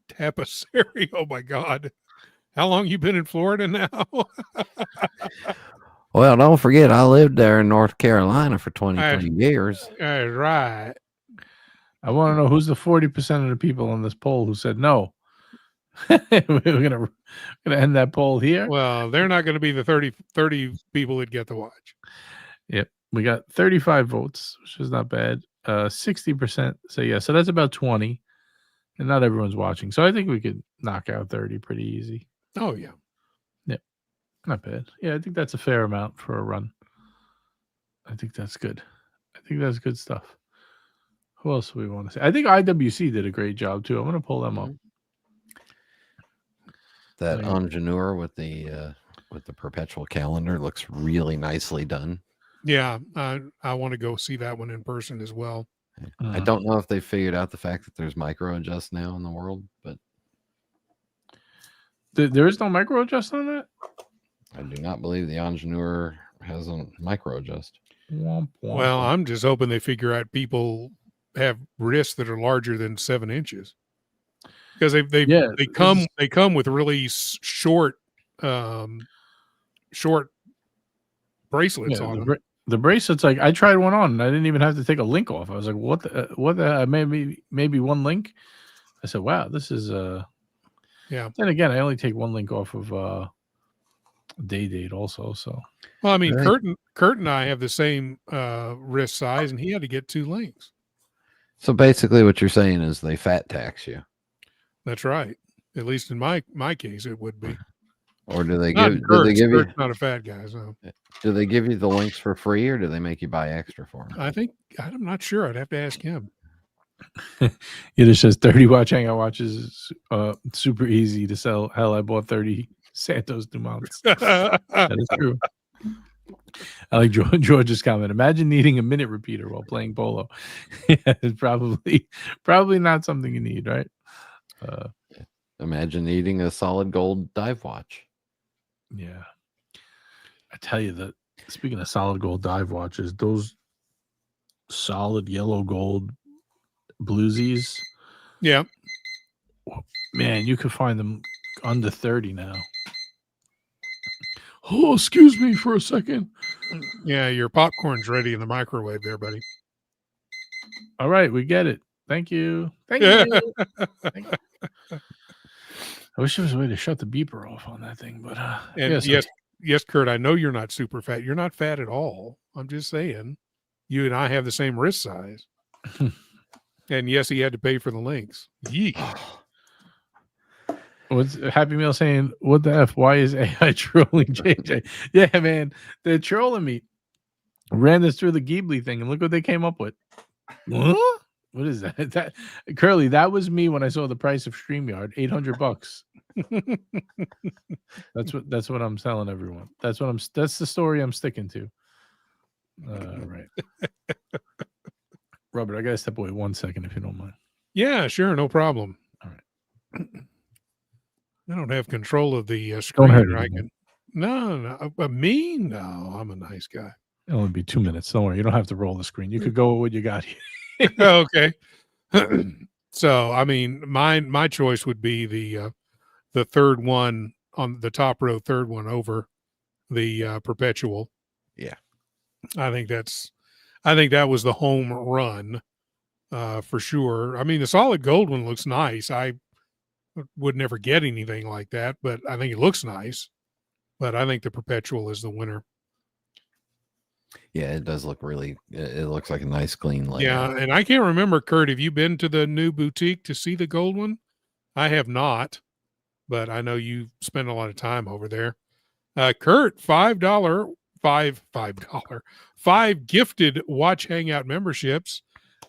Tapisserie. Oh my God. How long you been in Florida now? Well, don't forget, I lived there in North Carolina for 23 years. All right. I want to know who's the 40% of the people on this poll who said no. We're gonna end that poll here. Well, they're not going to be the 30 people that get the watch. Yep. We got 35 votes, which is not bad. 60% say yes. So that's about 20. And not everyone's watching. So I think we could knock out 30 pretty easy. Oh, yeah. Yep. Not bad. Yeah, I think that's a fair amount for a run. I think that's good. I think that's good stuff. Who else do we want to say? I think IWC did a great job too. I'm going to pull them up. That Oh, yeah. Ingenieur with the perpetual calendar looks really nicely done. Yeah, I want to go see that one in person as well. I don't know if they figured out the fact that there's micro adjust now in the world, but there is no micro adjust on that. I do not believe the Ingenieur has a micro adjust. Womp, womp, Well, womp. I'm just hoping they figure out people have wrists that are larger than 7 inches, because they come with really short bracelets on them. The bracelets, like I tried one on and I didn't even have to take a link off. I was like, what the maybe one link. I said, wow, this is yeah. Then again, I only take one link off of date also. So well, I mean, Kurt and I have the same wrist size, and he had to get 2 links. So basically, what you're saying is they fat tax you. That's right. At least in my case, it would be. Or do they Not give? Kurt's, Do they give you? Kurt's not a fat guy, so. Do they give you the links for free, or do they make you buy extra for them? I'm not sure. I'd have to ask him. It just says 30 Watch Hangout watches. Super easy to sell. Hell, I bought 30 Santos Dumonts. That is true. I like George's comment. Imagine needing a minute repeater while playing polo. Yeah, it's probably not something you need, right? Imagine needing a solid gold dive watch. Yeah. I tell you that, speaking of solid gold dive watches, those solid yellow gold bluesies. Yeah. Man, you can find them under 30 now. Oh, excuse me for a second. Yeah, your popcorn's ready in the microwave there, buddy. All right, we get it. Thank you. Thank you. Thank you. I wish there was a way to shut the beeper off on that thing, but yes, Kurt, I know you're not super fat. You're not fat at all. I'm just saying, you and I have the same wrist size. And yes, he had to pay for the links. Yeek. What's Happy Meal saying? What the F? Why is AI trolling JJ? Yeah, man, they're trolling me. Ran this through the Ghibli thing, and look what they came up with. What? What is that? That Curly, that was me when I saw the price of StreamYard, $800. That's what I'm telling everyone. That's the story I'm sticking to. Right. Robert, I gotta step away 1 second if you don't mind. Yeah, sure, no problem. All right. I don't have control of the screen. Don't hurt I can. No, me? No, I'm a nice guy. It'll only be 2 minutes. Don't worry. You don't have to roll the screen. You could go with what you got here. Okay. So, I mean, my choice would be the third one on the top row, third one over the perpetual. Yeah. I think that was the home run for sure. I mean, the solid gold one looks nice. I would never get anything like that, but I think it looks nice. But I think the perpetual is the winner. Yeah, it does look it looks like a nice clean layout. Yeah, and I can't remember, Kurt, have you been to the new boutique to see the gold one? I have not, but I know you spend a lot of time over there. Kurt, $5 gifted Watch Hangout memberships.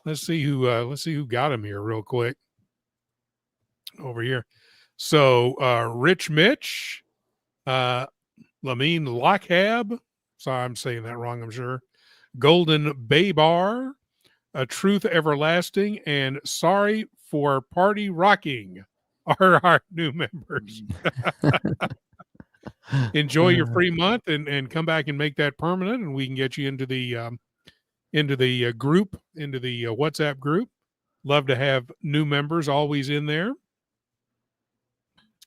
Let's see who got them here real quick. Over here. So Rich Mitch, Lamine Lockhab. Sorry, I'm saying that wrong, I'm sure. Golden Baybar, A Truth Everlasting, and Sorry for Party Rocking are our new members. Enjoy your free month and come back and make that permanent, and we can get you into the group, into the WhatsApp group. Love to have new members always in there.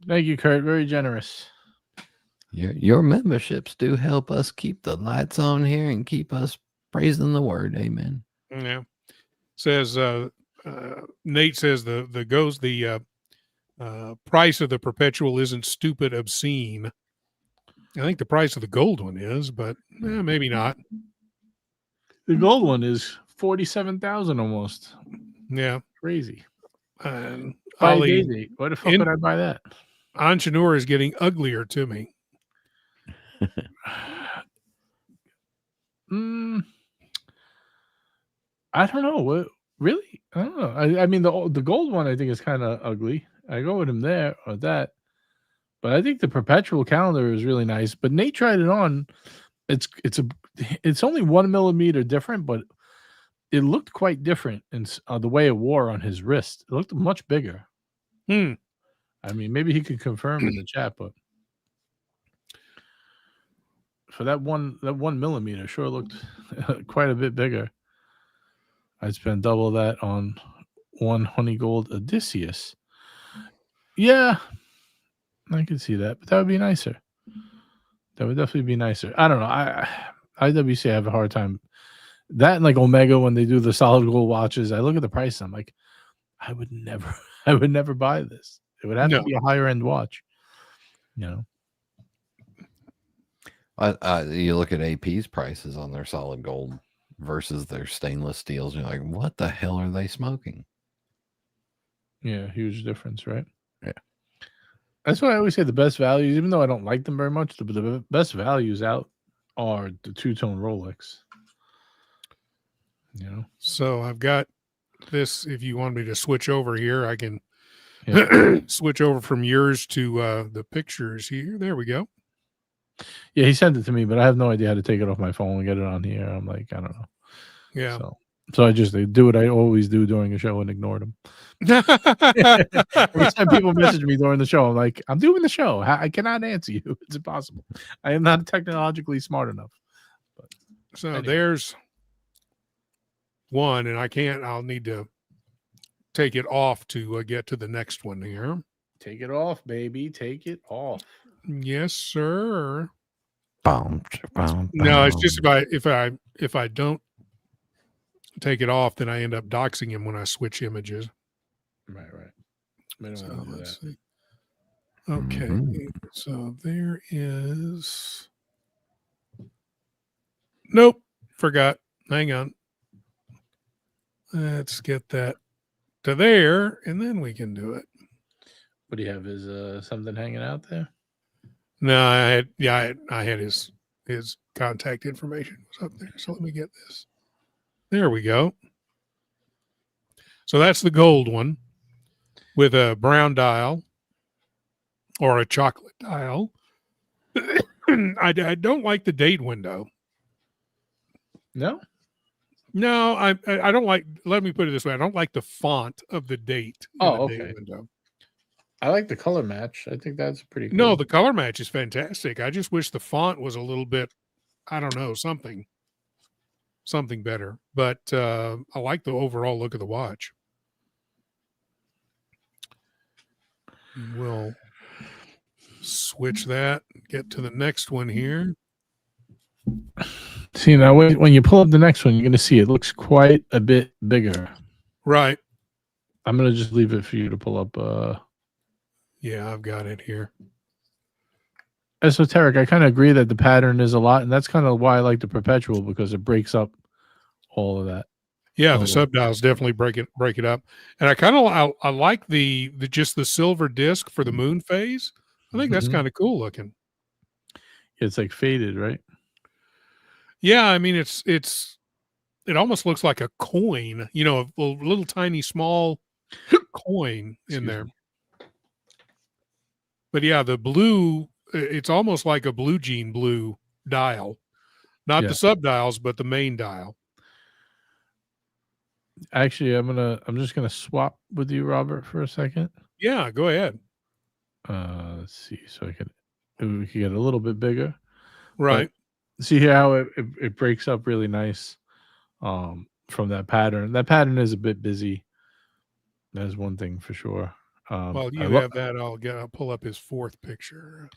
Thank you, Kurt. Very generous. Your memberships do help us keep the lights on here and keep us praising the word. Amen. Yeah. Says Nate says the price of the perpetual isn't stupid obscene. I think the price of the gold one is, but maybe not. The gold one is 47,000 almost. Yeah, crazy. And Ali, why the fuck would I buy that? Ingenieur is getting uglier to me. I don't know. What really? I don't know. I mean, the gold one I think is kind of ugly. I go with him there or that. But I think the perpetual calendar is really nice. But Nate tried it on. It's only 1 millimeter different, but it looked quite different in the way it wore on his wrist. It looked much bigger. Hmm. I mean, maybe he could confirm in the chat, but for that 1 millimeter, sure looked quite a bit bigger. I'd spend double that on one honey gold Odysseus. Yeah, I could see that, but that would be nicer. That would definitely be nicer. I don't know. IWC I have a hard time. That and like Omega when they do the solid gold watches, I look at the price. I'm like, I would never buy this. It would have to be a higher end watch. You know. You look at AP's prices on their solid gold versus their stainless steels. You're like, what the hell are they smoking? Yeah, huge difference, right? Yeah. That's why I always say the best values, even though I don't like them very much, the best values out are the two-tone Rolex. You know. So I've got this. If you want me to switch over here, I can switch over from yours to the pictures here. There we go. Yeah, he sent it to me, but I have no idea how to take it off my phone and get it on here. I'm like, I don't know. Yeah. So I just do what I always do during a show and ignore them. Every time people message me during the show, I'm like, I'm doing the show. I cannot answer you. It's impossible. I am not technologically smart enough. But so anyway. There's one, and I'll need to take it off to get to the next one here. Take it off, baby. Take it off. Yes, sir. No, it's just if I don't take it off, then I end up doxing him when I switch images. Right. We don't want to do that. See. Okay, so there is. Nope, forgot. Hang on. Let's get that to there, and then we can do it. What do you have? Is something hanging out there? No, I had his contact information was up there. So let me get this. There we go. So that's the gold one with a brown dial or a chocolate dial. I don't like the date window. No, I don't like. Let me put it this way: I don't like the font of the date. Date window. I like the color match. I think that's pretty cool. No, the color match is fantastic. I just wish the font was a little bit, I don't know, something better. But I like the overall look of the watch. We'll switch that, get to the next one here. See, now when you pull up the next one, you're going to see it looks quite a bit bigger. Right. I'm going to just leave it for you to pull up. Yeah, I've got it here. Esoteric, I kind of agree that the pattern is a lot, and that's kind of why I like the perpetual, because it breaks up all of that. Yeah, the subdials definitely break it up. And I like the just the silver disc for the moon phase. I think that's kind of cool looking. It's like faded, right? Yeah, I mean it almost looks like a coin, a little tiny small coin in there. But yeah, the blue, it's almost like a blue jean blue dial. Not the subdials, but the main dial. Actually, I'm just gonna swap with you, Robert, for a second. Yeah, go ahead. Let's see, so we can get a little bit bigger. Right. But see here how it breaks up really nice from that pattern. That pattern is a bit busy. That is one thing for sure. Well, you have that. I'll pull up his fourth picture.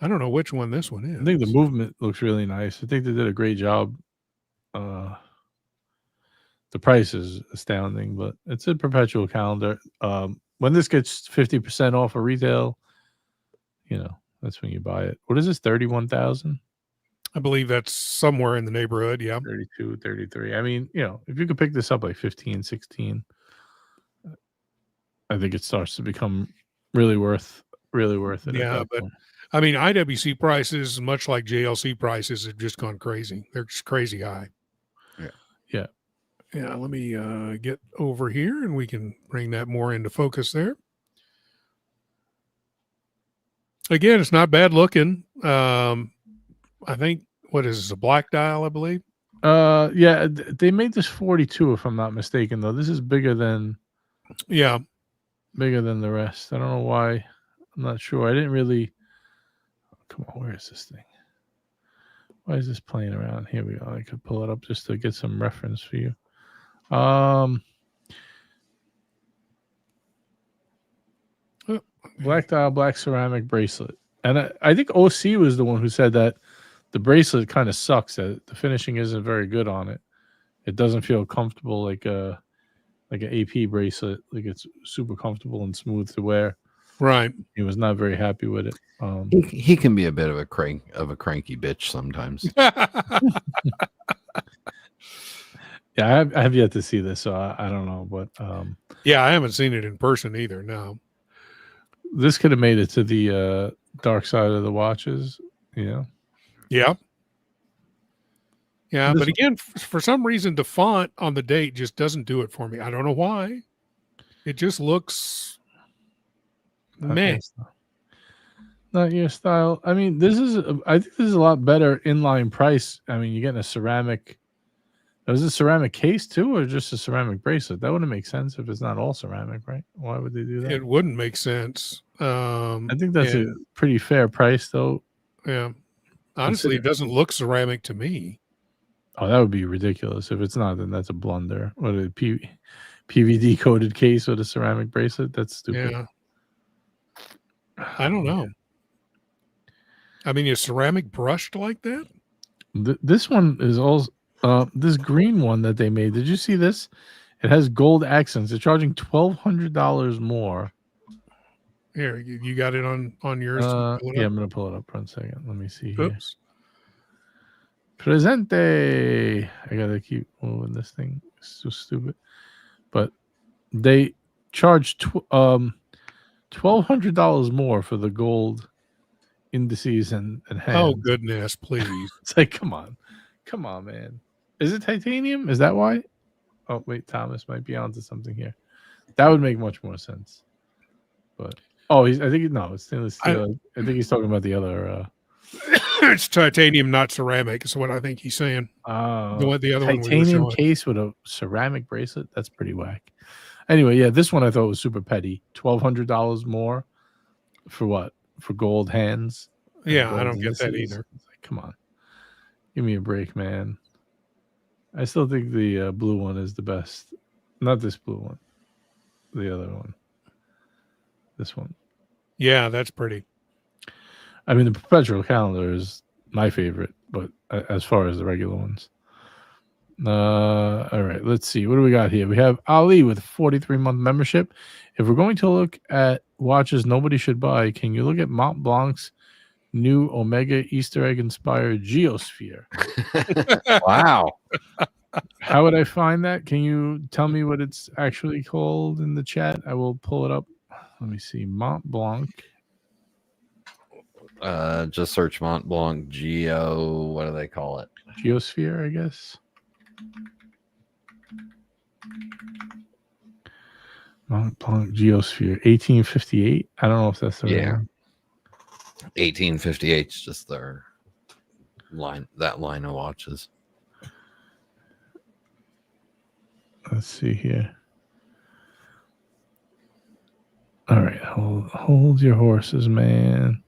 I don't know which one this one is. I think the movement looks really nice. I think they did a great job. The price is astounding, but it's a perpetual calendar. When this gets 50% off of retail, that's when you buy it. What is this? 31,000? I believe that's somewhere in the neighborhood. Yeah. 32, 33. I mean, if you could pick this up like 15, 16, I think it starts to become really worth it. Yeah, but I mean, IWC prices, much like JLC prices, have just gone crazy. They're just crazy high. Yeah. Yeah, let me get over here and we can bring that more into focus there. Again, it's not bad looking. I think, what is this, a black dial, I believe? Yeah, they made this 42, if I'm not mistaken, though. This is bigger than Yeah. the rest. I don't know why. I'm not sure. I didn't really. Come on, where is this thing? Why is this playing around? Here we go. I could pull it up just to get some reference for you. Black dial, black ceramic bracelet. And I think OC was the one who said that the bracelet kind of sucks. That the finishing isn't very good on it. It doesn't feel comfortable like an AP bracelet. Like it's super comfortable and smooth to wear. Right. He was not very happy with it. He can be a bit of a cranky bitch sometimes. Yeah, I have yet to see this, so I don't know. But yeah, I haven't seen it in person either. No. This could have made it to the dark side of the watches. Yeah. This But again, for some reason, the font on the date just doesn't do it for me. I don't know why. It just looks meh. Not your style. I mean, I think this is a lot better inline price. I mean, you're getting a ceramic. Was it a ceramic case too, or just a ceramic bracelet? That wouldn't make sense if it's not all ceramic, right? Why would they do that? It wouldn't make sense. I think that's a pretty fair price, though. Yeah. Honestly, it doesn't look ceramic to me. Oh, that would be ridiculous. If it's not, then that's a blunder. What a PVD coated case with a ceramic bracelet? That's stupid. Yeah. I don't know. I mean, is ceramic brushed like that? This one is also this green one that they made. Did you see this? It has gold accents. They're charging $1,200 more. Here, you got it on yours? Yeah, I'm gonna pull it up for a second. Let me see here. Presente. I gotta keep moving this thing. It's so stupid. But they charge $1,200 more for the gold indices and hands. Oh goodness, please! It's like, come on, man. Is it titanium? Is that why? Oh wait, Thomas might be onto something here. That would make much more sense. But it's stainless steel. I think he's talking about the other. It's titanium, not ceramic. Is what I think he's saying. The other titanium case with a ceramic bracelet. That's pretty whack. Anyway, yeah, this one I thought was super petty. $1,200 more for what? For gold hands? Yeah, I don't get that either. Like, come on, give me a break, man. I still think the blue one is the best. Not this blue one. The other one. This one. Yeah, that's pretty. I mean, the perpetual calendar is my favorite, but as far as the regular ones. All right, let's see. What do we got here? We have Ali with a 43-month membership. If we're going to look at watches nobody should buy, can you look at Mont Blanc's new Omega Easter egg inspired Geosphere? Wow. How would I find that? Can you tell me what it's actually called in the chat? I will pull it up. Let me see. Mont Blanc. Just search Mont Blanc Geo. What do they call it? Geosphere, I guess. Mont Blanc Geosphere, 1858. I don't know if that's the right one. 1858 is just their line. That line of watches. Let's see here. All right, hold your horses, man.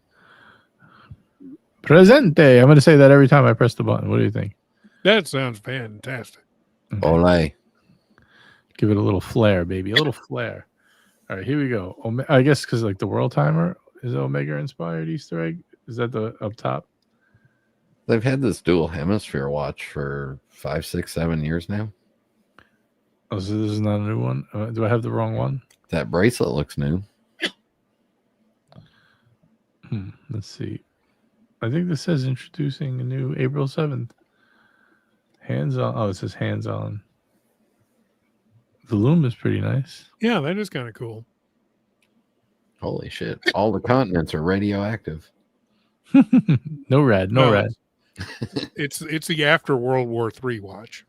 Presente. I'm going to say that every time I press the button. What do you think? That sounds fantastic. Okay. Olé. Give it a little flair, baby. A little flair. All right, here we go. I guess because like the World Timer is Omega inspired Easter egg. Is that the up top? They've had this dual hemisphere watch for 5, 6, 7 years now. Oh, so this is not a new one? Do I have the wrong one? That bracelet looks new. Let's see. I think this says introducing a new April 7th. Hands on. Oh, it says hands on. The loom is pretty nice. Yeah, that is kind of cool. Holy shit. All the continents are radioactive. No rad. It's the after World War III watch.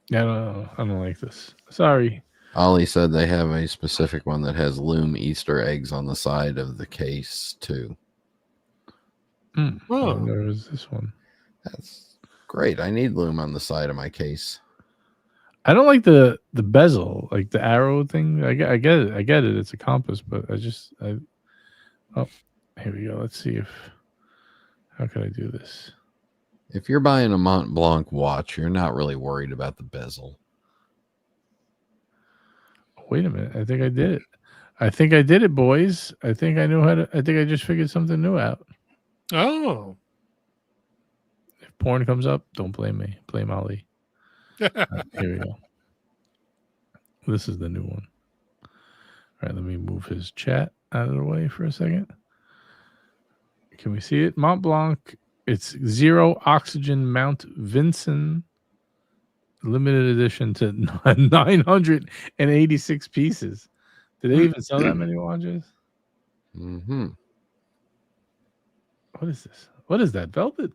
Yeah, no, I don't like this. Sorry. Ollie said they have a specific one that has loom Easter eggs on the side of the case too. Oh. Where is this one? That's great. I need loom on the side of my case. I don't like the bezel, like the arrow thing. I get it. I get it. It's a compass, but oh, here we go. Let's see how can I do this? If you're buying a Mont Blanc watch, you're not really worried about the bezel. Wait a minute. I think I did it. I think I did it, boys. I think I knew how to. I think I just figured something new out. Oh. If porn comes up, don't blame me. Blame Ali. Here we go. This is the new one. All right, let me move his chat out of the way for a second. Can we see it? Mont Blanc. It's zero oxygen Mount Vincent limited edition to 986 pieces. Did they even sell that many watches? Mm-hmm. What is this? What is that? Velvet?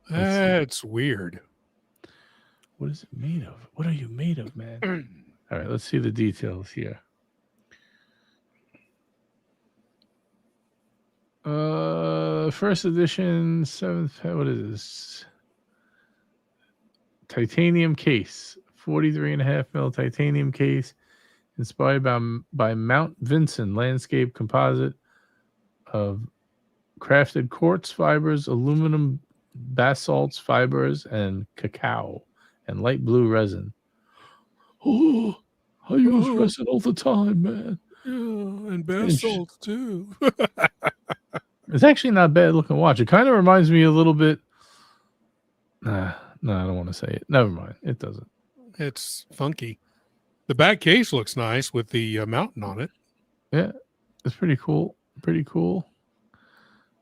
That's weird. What is it made of? What are you made of, man? All right, let's see the details here. First edition, 7th. What is this? Titanium case, 43.5 mil titanium case, inspired by Mount Vincent landscape composite of crafted quartz fibers, aluminum basalts fibers, and cacao and light blue resin. Oh, I use resin all the time, man. Yeah, and basalt too. It's actually not a bad looking watch. It kind of reminds me a little bit. No, I don't want to say it. Never mind. It doesn't. It's funky. The back case looks nice with the mountain on it. Yeah, it's pretty cool. Pretty cool.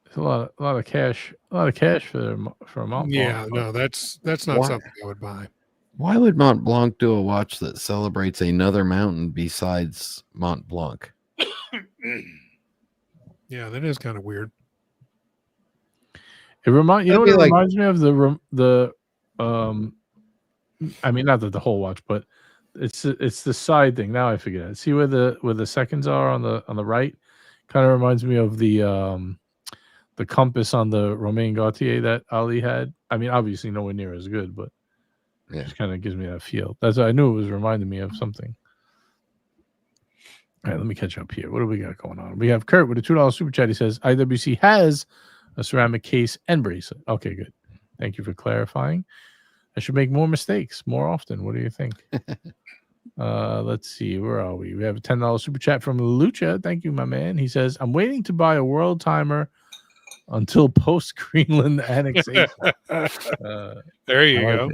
It's a lot of cash. A lot of cash for a Mont Blanc. Yeah, no, that's not something I would buy. Why would Mont Blanc do a watch that celebrates another mountain besides Mont Blanc? Yeah, that is kind of weird. It reminds me of the I mean, not that the whole watch, but it's the side thing. Now I figure it. See where the seconds are on the right? Kind of reminds me of the compass on the Romain Gaultier that Ali had. I mean, obviously nowhere near as good, but it just kind of gives me that feel. That's what I knew it was reminding me of something. All right, let me catch up here. What do we got going on? We have Kurt with a $2 super chat. He says IWC has a ceramic case and bracelet. Okay, good. Thank you for clarifying. I should make more mistakes more often. What do you think? Let's see. Where are we? We have a $10 super chat from Lucha. Thank you, my man. He says, I'm waiting to buy a world timer until post-Greenland annexation. There you go.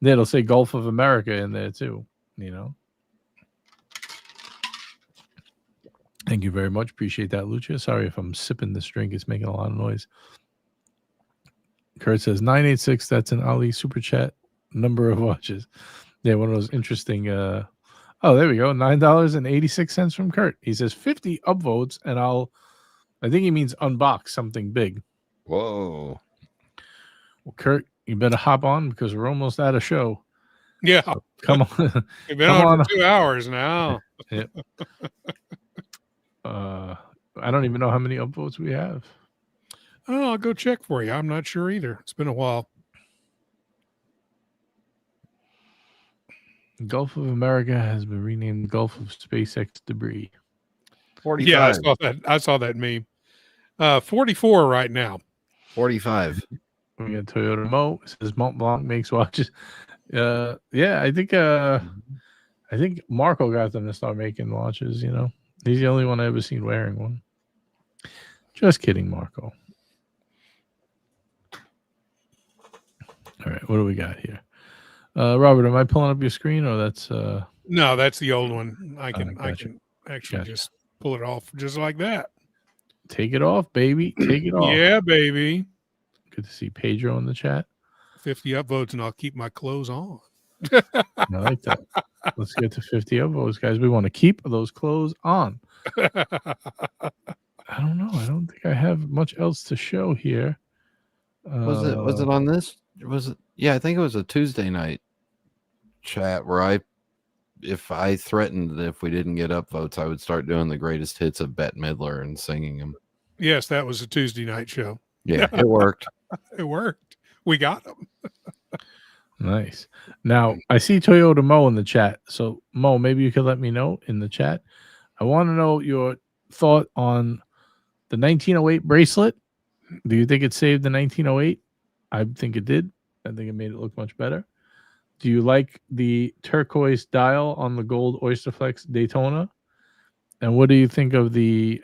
Yeah, it'll say Gulf of America in there too, you know. Thank you very much. Appreciate that, Lucha. Sorry if I'm sipping this drink. It's making a lot of noise. Kurt says 986. That's an Ali super chat number of watches. Yeah, one of those interesting. Oh, there we go. $9.86 from Kurt. He says 50 upvotes, and I think he means unbox something big. Whoa. Well, Kurt, you better hop on because we're almost out of show. Yeah. So come on. We've been on for 2 hours now. Yep. I don't even know how many upvotes we have. Oh, I'll go check for you. I'm not sure either. It's been a while. Gulf of America has been renamed Gulf of SpaceX debris. 45. Yeah, I saw that meme. 44 right now. 45. We got Toyota Mo. It says Mont Blanc makes watches. Yeah, I think Marco got them to start making watches, you know. He's the only one I ever seen wearing one. Just kidding, Marco. All right, what do we got here? Robert, am I pulling up your screen or that's No, that's the old one. I can actually Gotcha. just pull it off just like that. Take it off, baby. Take it off. Yeah, baby. Good to see Pedro in the chat. 50 upvotes and I'll keep my clothes on. I like that. Let's get to 50 upvotes, guys. We want to keep those clothes on. I don't know. I don't think I have much else to show here. Was it on this? Was it Yeah, I think it was a Tuesday night chat where if I threatened that if we didn't get upvotes, I would start doing the greatest hits of Bette Midler and singing them. Yes, that was a Tuesday night show. Yeah, it worked. It worked. We got them. Nice. Now, I see Toyota Mo in the chat. So, Mo, maybe you could let me know in the chat. I want to know your thought on the 1908 bracelet. Do you think it saved the 1908? I think it did. I think it made it look much better. Do you like the turquoise dial on the gold Oysterflex Daytona? And what do you think of the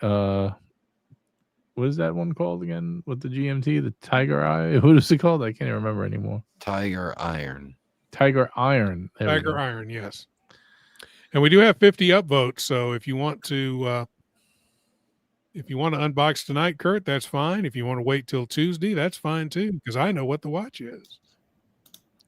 what is that one called again with the GMT? The Tiger Eye? What is it called? I can't even remember anymore. Tiger Iron. Tiger Iron. There we Tiger go. Iron, yes. And we do have 50 upvotes, so if you want to unbox tonight, Kurt, that's fine. If you want to wait till Tuesday, that's fine too, because I know what the watch is.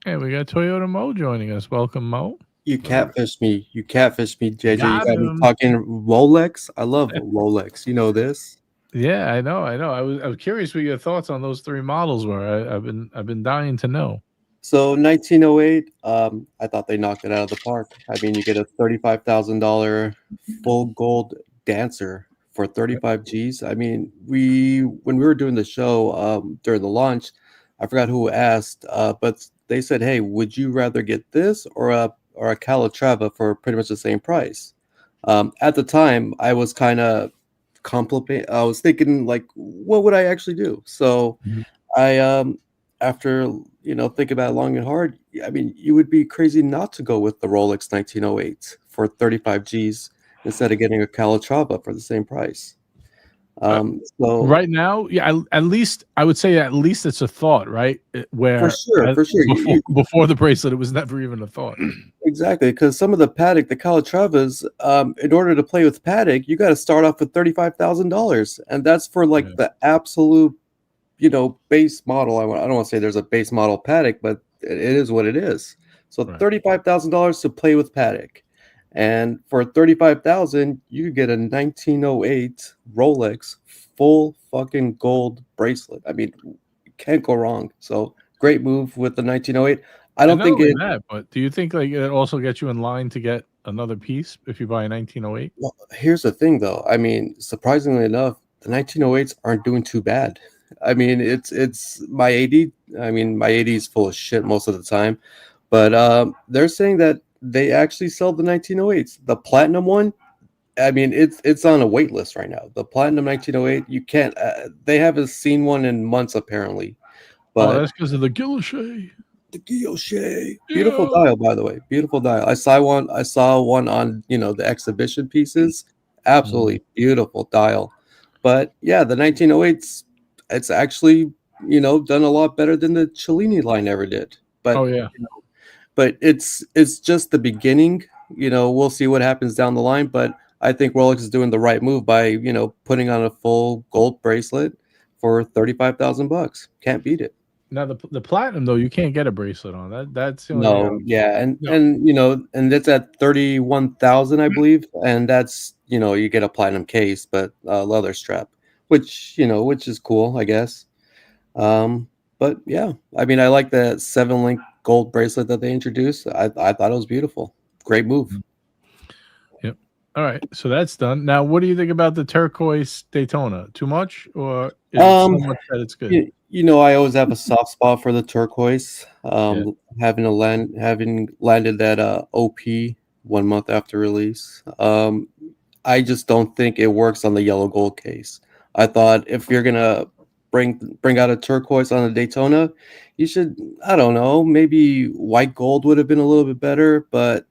Hey, we got Toyota Mo joining us. Welcome, Mo. You catfish me. You catfish me, JJ. Got You got him. me talking Rolex. I love Rolex. You know this. Yeah, I know. I was curious what your thoughts on those three models were. I've been dying to know. So 1908, I thought they knocked it out of the park. I mean, you get a $35,000 full gold dancer for 35 G's. I mean, when we were doing the show during the launch, I forgot who asked, but they said, "Hey, would you rather get this or a Calatrava for pretty much the same price?" At the time, I was kind of I was thinking, like, what would I actually do? So I after think about it long and hard, I mean, you would be crazy not to go with the Rolex 1908 for 35 G's instead of getting a Calatrava for the same price. So right now, yeah, at least I would say at least it's a thought, right? Where for sure, before the bracelet, it was never even a thought. Exactly, because some of the Patek, the Calatravas, in order to play with Patek, you got to start off with $35,000, and that's for like the absolute, base model. I don't want to say there's a base model Patek, but it is what it is. So $35,000 to play with Patek, and for $35,000, you could get a 1908 Rolex full fucking gold bracelet. I mean, you can't go wrong. So great move with the 1908. I don't think it. That, but do you think like it also gets you in line to get another piece if you buy a 1908? Well, here's the thing, though. I mean, surprisingly enough, the 1908s aren't doing too bad. I mean, it's my AD. I mean, my AD is full of shit most of the time, but they're saying that they actually sell the 1908s. The platinum one, I mean, it's on a wait list right now. The platinum 1908, you can't. They haven't seen one in months apparently. But that's because of the Guilloche. The Guilloche. Beautiful dial, by the way. Beautiful dial. I saw one on the exhibition pieces. Absolutely beautiful dial. But yeah, the 1908s, it's actually done a lot better than the Cellini line ever did. But but it's just the beginning. We'll see what happens down the line. But I think Rolex is doing the right move by putting on a full gold bracelet for $35,000. Can't beat it. Now the platinum though, you can't get a bracelet on that. That's the only and that's at 31,000, I believe, and that's you get a platinum case, but leather strap, which is cool, I guess. But yeah, I mean, I like the 7-link gold bracelet that they introduced. I thought it was beautiful. Great move. Yep. All right, so that's done. Now, what do you think about the turquoise Daytona? Too much, or is it so much that it's good? I always have a soft spot for the turquoise. Having landed that OP 1 month after release. I just don't think it works on the yellow gold case. I thought if you're gonna bring out a turquoise on a Daytona, you should, I don't know, maybe white gold would have been a little bit better, but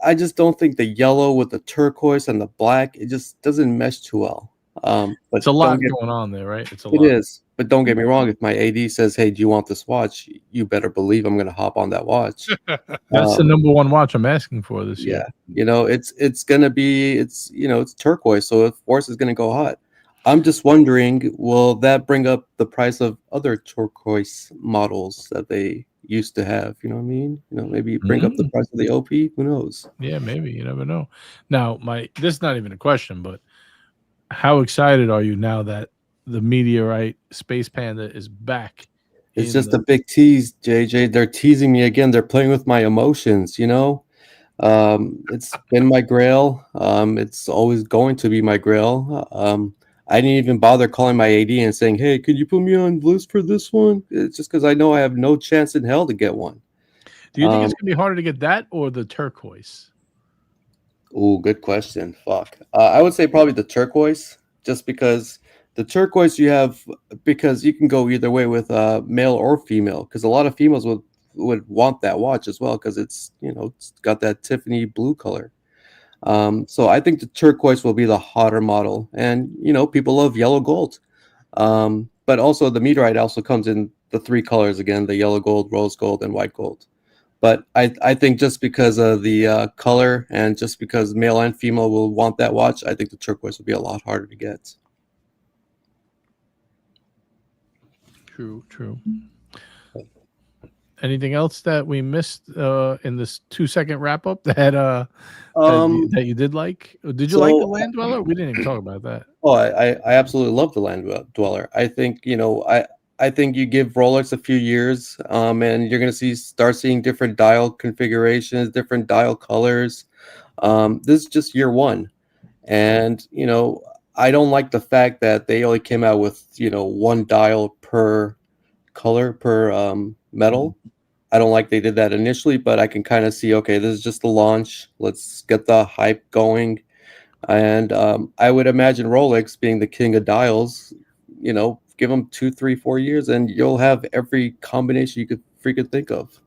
I just don't think the yellow with the turquoise and the black, it just doesn't mesh too well. But it's a lot going on there, right? It is. But don't get me wrong. If my AD says, "Hey, do you want this watch?" You better believe I'm going to hop on that watch. That's the number one watch I'm asking for this year. It's going to be it's turquoise, so of course it's going to go hot. I'm just wondering, will that bring up the price of other turquoise models that they used to have? You know what I mean? Maybe bring up the price of the OP. Who knows? Yeah, maybe. You never know. Now, this is not even a question, but how excited are you now that the Meteorite Space Panda is back It's just a big tease, JJ. They're teasing me again. They're playing with my emotions, you know? It's been my grail. It's always going to be my grail. I didn't even bother calling my AD and saying, hey, could you put me on the list for this one? It's just because I know I have no chance in hell to get one. Do you think it's going to be harder to get that or the turquoise? Oh, good question. Fuck. I would say probably the turquoise, just because the turquoise because you can go either way with male or female, because a lot of females would want that watch as well because it's got that Tiffany blue color. So I think the turquoise will be the hotter model, and people love yellow gold. But also the meteorite also comes in the three colors again: the yellow gold, rose gold, and white gold. But I think just because of the color and just because male and female will want that watch, I think the turquoise will be a lot harder to get. True. Anything else that we missed in this 2-second wrap up that you did like? Did you like the Land Dweller? We didn't even talk about that. Oh, I absolutely love the Land Dweller. I think I think you give Rolex a few years, and you're going to start seeing different dial configurations, different dial colors. This is just year one, and I don't like the fact that they only came out with one dial per color per metal. I don't like they did that initially, but I can kind of see, okay, this is just the launch. Let's get the hype going. And I would imagine Rolex being the king of dials, give them 2, 3, 4 years and you'll have every combination you could freaking think of.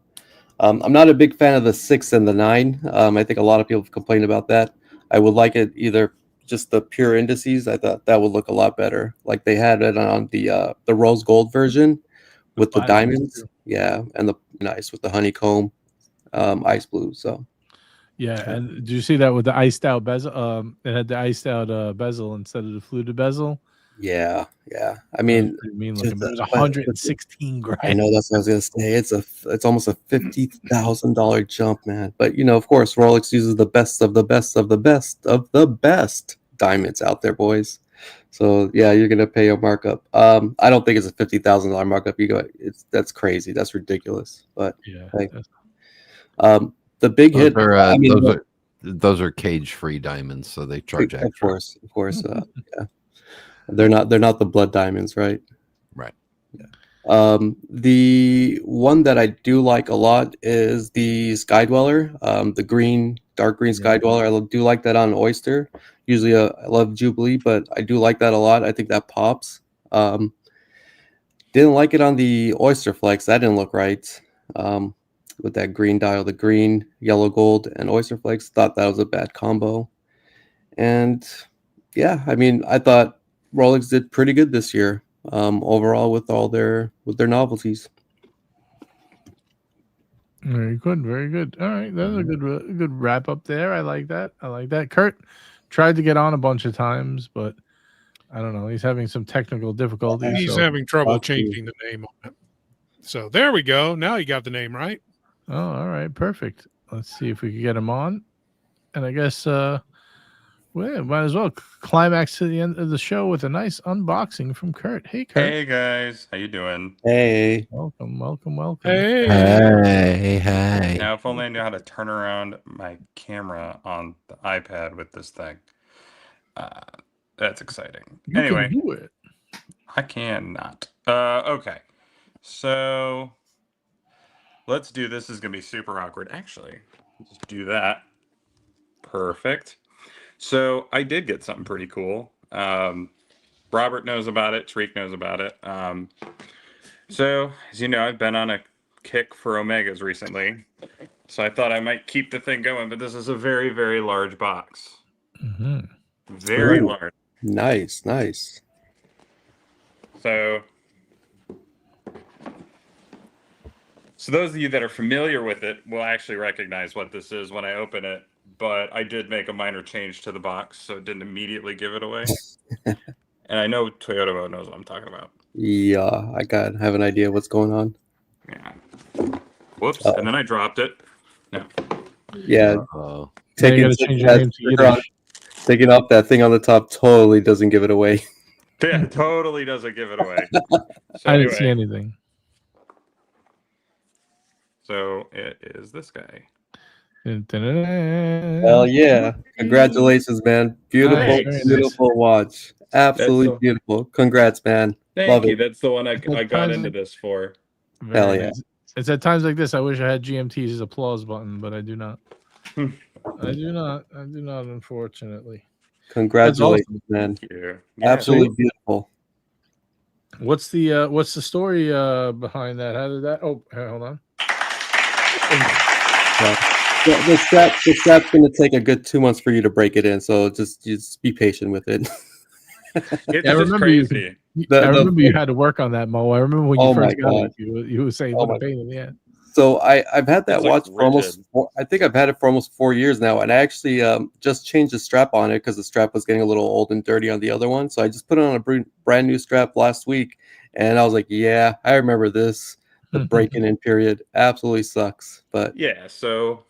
I'm not a big fan of the 6 and the 9. I think a lot of people have complained about that. I would like it either just the pure indices. I thought that would look a lot better. Like they had it on the rose gold version with the diamonds. Yeah, and the nice with the honeycomb ice blue. So yeah, and did you see that with the iced out bezel? It had the iced out bezel instead of the fluted bezel. Yeah. I mean, it was 116 grand. I know that's what I was gonna say. It's almost a $50,000 jump, man. But of course, Rolex uses the best of the best of the best of the best diamonds out there, boys. So yeah, you're gonna pay a markup. I don't think it's a $50,000 markup. That's crazy. That's ridiculous. But yeah, the big hit. Those are cage-free diamonds, so they charge extra. Of course. Yeah, they're not the blood diamonds, right? Right. Yeah. The one that I do like a lot is the Sky Dweller, the dark green Sky Dweller. I do like that on Oyster. Usually I love Jubilee, but I do like that a lot. I think that pops. Didn't like it on the Oyster Flex. That didn't look right. With that green dial, the green, yellow gold, and Oyster Flex. Thought that was a bad combo. And yeah, I mean, I thought Rolex did pretty good this year overall with their novelties. Very good. All right, that's a good wrap up there. I like that. Kurt tried to get on a bunch of times, but I don't know. He's having some technical difficulties. He's having trouble changing the name on it. So there we go. Now you got the name right. Oh, all right, perfect. Let's see if we can get him on. And I guess we might as well climax to the end of the show with a nice unboxing from Kurt. Hey, Kurt. Hey, guys. How you doing? Hey. Welcome. Hey. Now, if only I knew how to turn around my camera on the iPad with this thing. That's exciting. Anyway, can do it. I cannot. Okay. So let's do this. This is going to be super awkward. Actually, let's do that. Perfect. So I did get something pretty cool. Robert knows about it. Tariq knows about it. So, as you know, I've been on a kick for Omegas recently. So I thought I might keep the thing going, but this is a very, very large box. Mm-hmm. Very large. Nice. So those of you that are familiar with it will actually recognize what this is when I open it, but I did make a minor change to the box, so it didn't immediately give it away. And I know Toyota knows what I'm talking about. Yeah, I have an idea what's going on. Yeah. Whoops. And then I dropped it. No. Yeah. Taking off that thing on the top totally doesn't give it away. Yeah, totally doesn't give it away. So I didn't see anything. So it is this guy. Hell yeah. Congratulations, man. Beautiful, Nice. Very nice. beautiful watch. Absolutely the- beautiful. Congrats, man. Thank Love you. it. That's the one I got Times into like- this for. Very Hell yeah. nice. It's at times like this I wish I had GMT's applause button, but I do not. I do not, unfortunately. Congratulations, man. Yeah. Absolutely beautiful. What's the story behind that? How did that? Oh, hold on. The strap's going to take a good 2 months for you to break it in, so just be patient with it. It's I just remember crazy. I remember you had to work on that, Mo. I remember when you Oh first my got God. it. You were saying Oh what a my- pain in the ass. So I've had that It's, like, watch for almost rigid. I think I've had it for almost 4 years now, and I actually just changed the strap on it because the strap was getting a little old and dirty on the other one. So I just put it on a brand new strap last week, and I was like, yeah, I remember this. The breaking in period absolutely sucks, but Yeah. So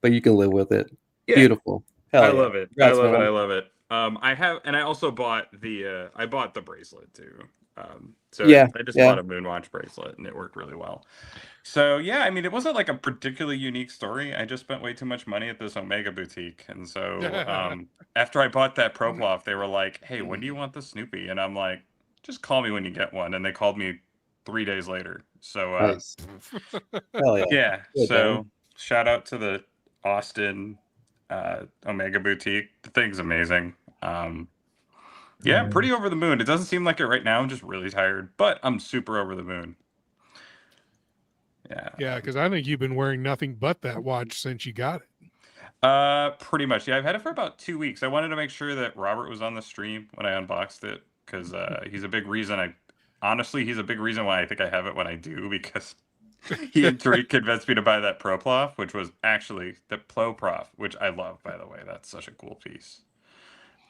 you can live with it. yeah, Beautiful. Hell I yeah. love it. Congrats, I love man. it. I love it. I have, and I also bought the bracelet too. So Yeah, I just yeah. bought a Moonwatch bracelet, and it worked really well. So yeah, I mean, it wasn't like a particularly unique story. I just spent way too much money at this Omega boutique, and so after I bought that Proploff, they were like, "Hey, when do you want the Snoopy?" And I'm like, "Just call me when you get one." And they called me 3 days later. So Nice. Hell yeah. yeah. Good, So man. shout out to the Austin Omega boutique. The thing's amazing. Yeah, I'm pretty over the moon. It doesn't seem like it right now. I'm just really tired, but I'm super over the moon. Yeah. Yeah, because I think you've been wearing nothing but that watch since you got it. Pretty much. Yeah, I've had it for about 2 weeks. I wanted to make sure that Robert was on the stream when I unboxed it because he's a big reason. Honestly, he's a big reason why I think I have it when I do because he and Tariq convinced me to buy that Proploff, which was actually the Ploprof, which I love, by the way. That's such a cool piece.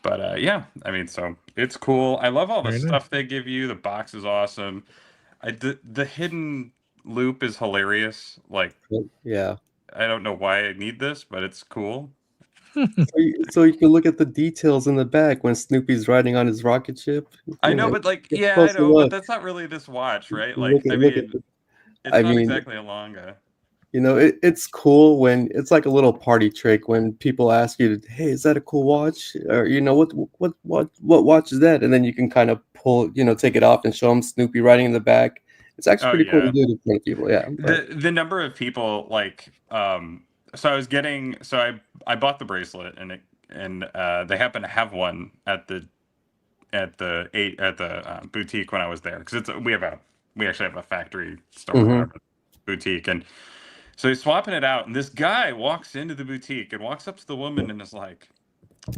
But yeah, I mean, so it's cool. I love all the Very nice. stuff they give you. The box is awesome. The hidden loop is hilarious. Like, Yeah. I don't know why I need this, but it's cool. So you can look at the details in the back when Snoopy's riding on his rocket ship. I You know, but like, get yeah, I closer know, but look. that's not really this watch, right? Look Like, at- I look mean, at the- it's I not mean- exactly a longa. You know, it's cool when it's like a little party trick when people ask you, "Hey, is that a cool watch?" Or you know, what watch is that? And then you can kind of pull, take it off and show them Snoopy riding in the back. It's actually Oh, pretty cool yeah. to do to front of people. Yeah. But- The number of people like so I bought the bracelet and they happen to have one at the boutique when I was there because we actually have a factory store Mhm. boutique, and so he's swapping it out, and this guy walks into the boutique and walks up to the woman and is like,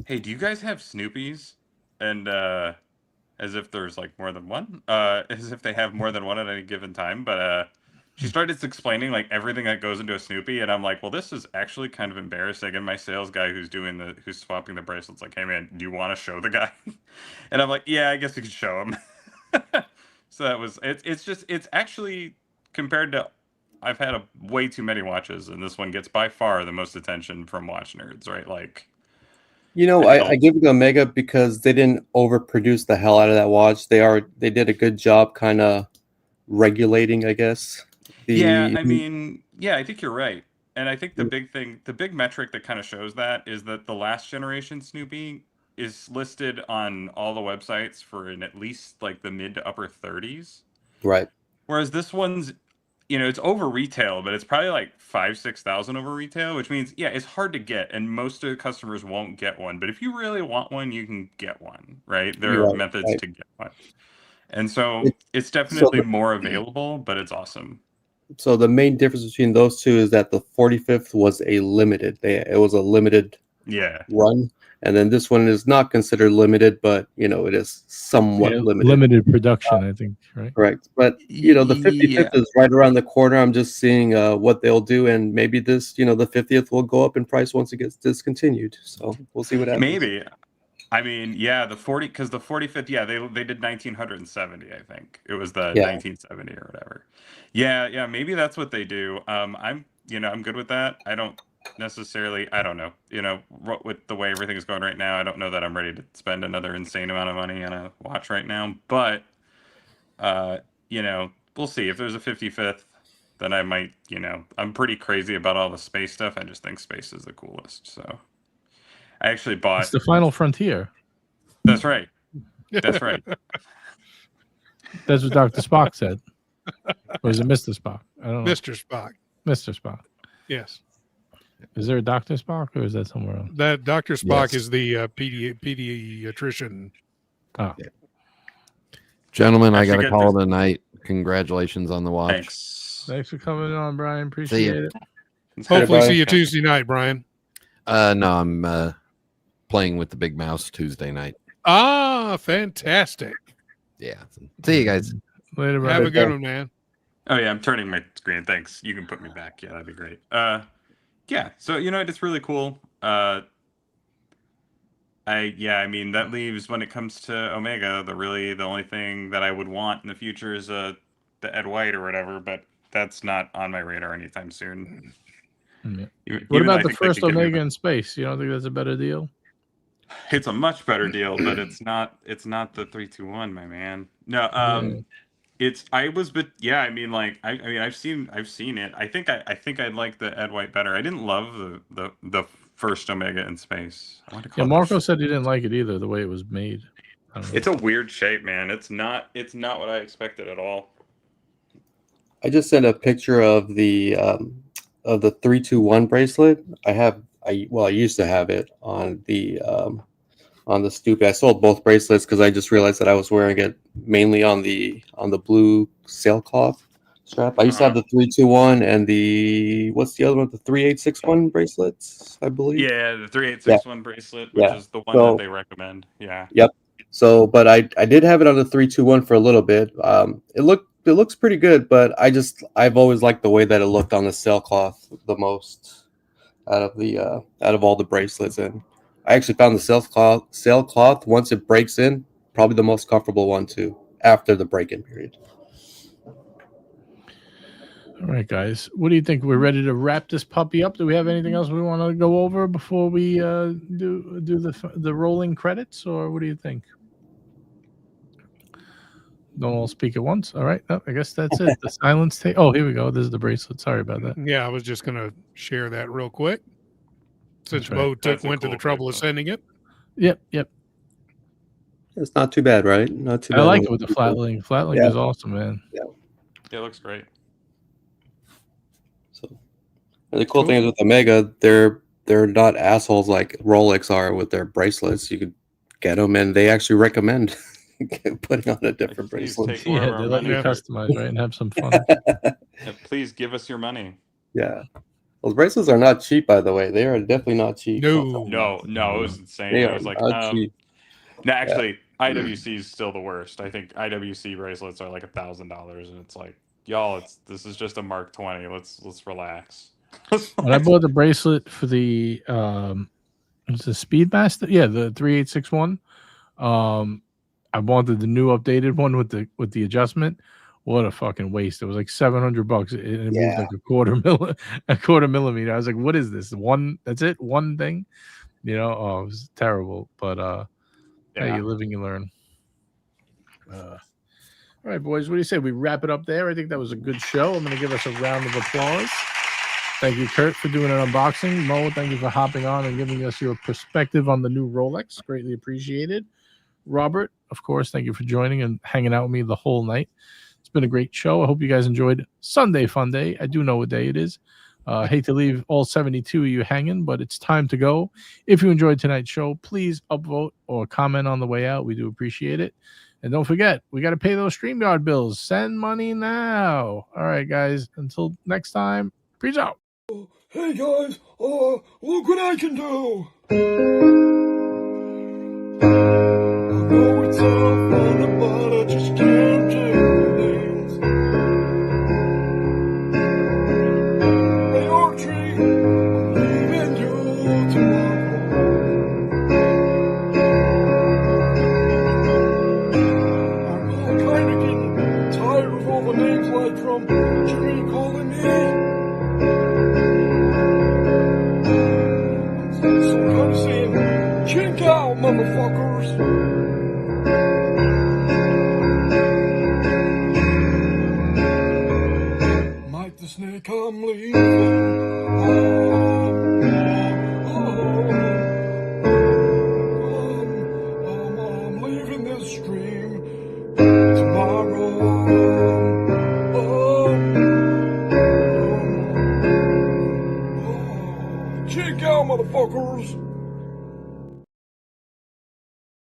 "Hey, do you guys have Snoopies?" And as if there's like more than one, as if they have more than one at any given time. But she started explaining like everything that goes into a Snoopy, and I'm like, well, this is actually kind of embarrassing. And my sales guy who's swapping the bracelets, like, hey man, do you want to show the guy? And I'm like, yeah, I guess we could show him. So that was it's actually compared to. I've had way too many watches, and this one gets by far the most attention from watch nerds, right? Like, I give it to Omega because they didn't overproduce the hell out of that watch. They did a good job kind of regulating, I guess. I mean, I think you're right. And I think the big metric that kind of shows that is that the last generation Snoopy is listed on all the websites for at least like the mid to upper 30s. Right. Whereas this one's, it's over retail, but it's probably like 5,000-6,000 over retail, which means, it's hard to get. And most of the customers won't get one. But if you really want one, you can get one, right? There are methods to get one. And so it's definitely more available, but it's awesome. So the main difference between those two is that the 45th was a limited. It was a limited run, and then this one is not considered limited, but it is somewhat limited. Limited production, I think, right? Correct. But the 55th is right around the corner. I'm just seeing what they'll do, and maybe this, the 50th will go up in price once it gets discontinued. So we'll see what happens. Maybe. I mean, the 45th, they did 1970, I think. It was the 1970 or whatever. Yeah, maybe that's what they do. I'm good with that. I don't know. With the way everything is going right now, I don't know that I'm ready to spend another insane amount of money on a watch right now. But we'll see. If there's a 55th, then I might, I'm pretty crazy about all the space stuff. I just think space is the coolest. So I actually bought. It's the final frontier. That's right. That's right. That's what Dr. Spock said. Or is it Mr. Spock? I don't know. Mr. Spock. Mr. Spock. Yes. Is there a Dr. Spock or is that somewhere else? That Dr. Spock Yes. is the pediatrician. Oh. Yeah. Gentlemen, I got Actually, to call it a night. Congratulations on the watch. Thanks for coming on, Brian. Appreciate it. Hopefully Brian. see you Tuesday night, Brian. No, I'm playing with the big mouse Tuesday night. Ah, fantastic. Yeah. See you guys. Later, Brian. Have a good one, man. Oh yeah, I'm turning my screen. Thanks. You can put me back. Yeah, that'd be great. Yeah. So it's really cool. I mean that leaves when it comes to Omega, the only thing that I would want in the future is the Ed White or whatever, but that's not on my radar anytime soon. Yeah. Even What though I about the think they first could get me Omega back. in space? You don't think that's a better deal? It's a much better deal, but it's not the 321, my man. No, I've seen it. I think I'd like the Ed White better. I didn't love the first Omega in space. I want to call Yeah, it Marco said he didn't like it either, the way it was made. I don't know. It's a weird shape, man. It's not what I expected at all. I just sent a picture of the 321 bracelet. I used to have it on the stupid. I sold both bracelets because I just realized that I was wearing it mainly on the blue sailcloth strap. I used to have the 321 and what's the other one? The 3861 bracelets, I believe. Yeah, the 3861 bracelet, which is the one that they recommend. Yeah. Yep. So, but I did have it on the 321 for a little bit. It looks pretty good, but I've always liked the way that it looked on the sailcloth the most out of all the bracelets. And I actually found the sailcloth once it breaks in, probably the most comfortable one too after the break-in period. All right, guys. What do you think? We're ready to wrap this puppy up. Do we have anything else we want to go over before we do the rolling credits, or what do you think? Don't all speak at once. All right. No, I guess that's it. The silence tape. Oh, here we go. This is the bracelet. Sorry about that. Yeah, I was just going to share that real quick. Since That's right. Mo went to the trouble of sending it. Yep. It's not too bad, right? Not too bad. I like it with the flat link. Flat link is awesome, man. Yeah. It looks great. So the cool thing is with Omega, they're not assholes like Rolex are with their bracelets. You could get them, and they actually recommend putting on a different bracelet. Yeah, they let you customize, right, and have some fun. Please give us your money. Yeah. Well, the bracelets are not cheap, by the way. They are definitely not cheap. No, it was insane. They I was are like, not cheap. no, actually, IWC is still the worst. I think IWC bracelets are like $1,000, and it's like, y'all, this is just a Mark 20. Let's relax. When I bought the bracelet for the it's the Speedmaster, the 3861. I wanted the new updated one with the adjustment. What a fucking waste! It was like $700. It moved like a quarter millimeter. I was like, what is this? That's it? One thing? It was terrible. But hey, you live and you learn. All right, boys. What do you say? We wrap it up there. I think that was a good show. I'm going to give us a round of applause. Thank you, Kurt, for doing an unboxing. Mo, thank you for hopping on and giving us your perspective on the new Rolex. Greatly appreciated. Robert, of course, thank you for joining and hanging out with me the whole night. It's been a great show. I hope you guys enjoyed Sunday Fun Day. I do know what day it is. Hate to leave all 72 of you hanging, but it's time to go. If you enjoyed tonight's show, please upvote or comment on the way out. We do appreciate it. And don't forget, we got to pay those StreamYard bills. Send money now. All right, guys. Until next time, peace out. Hey, guys. Look what I can do. I know it's all fun, but I just can't do things. Hey, Archie, I'm leaving you tomorrow. I'm kind of getting tired of all the names like from Jimmy calling me. So I'm kind of saying, chink out, motherfuckers. Might Thank you.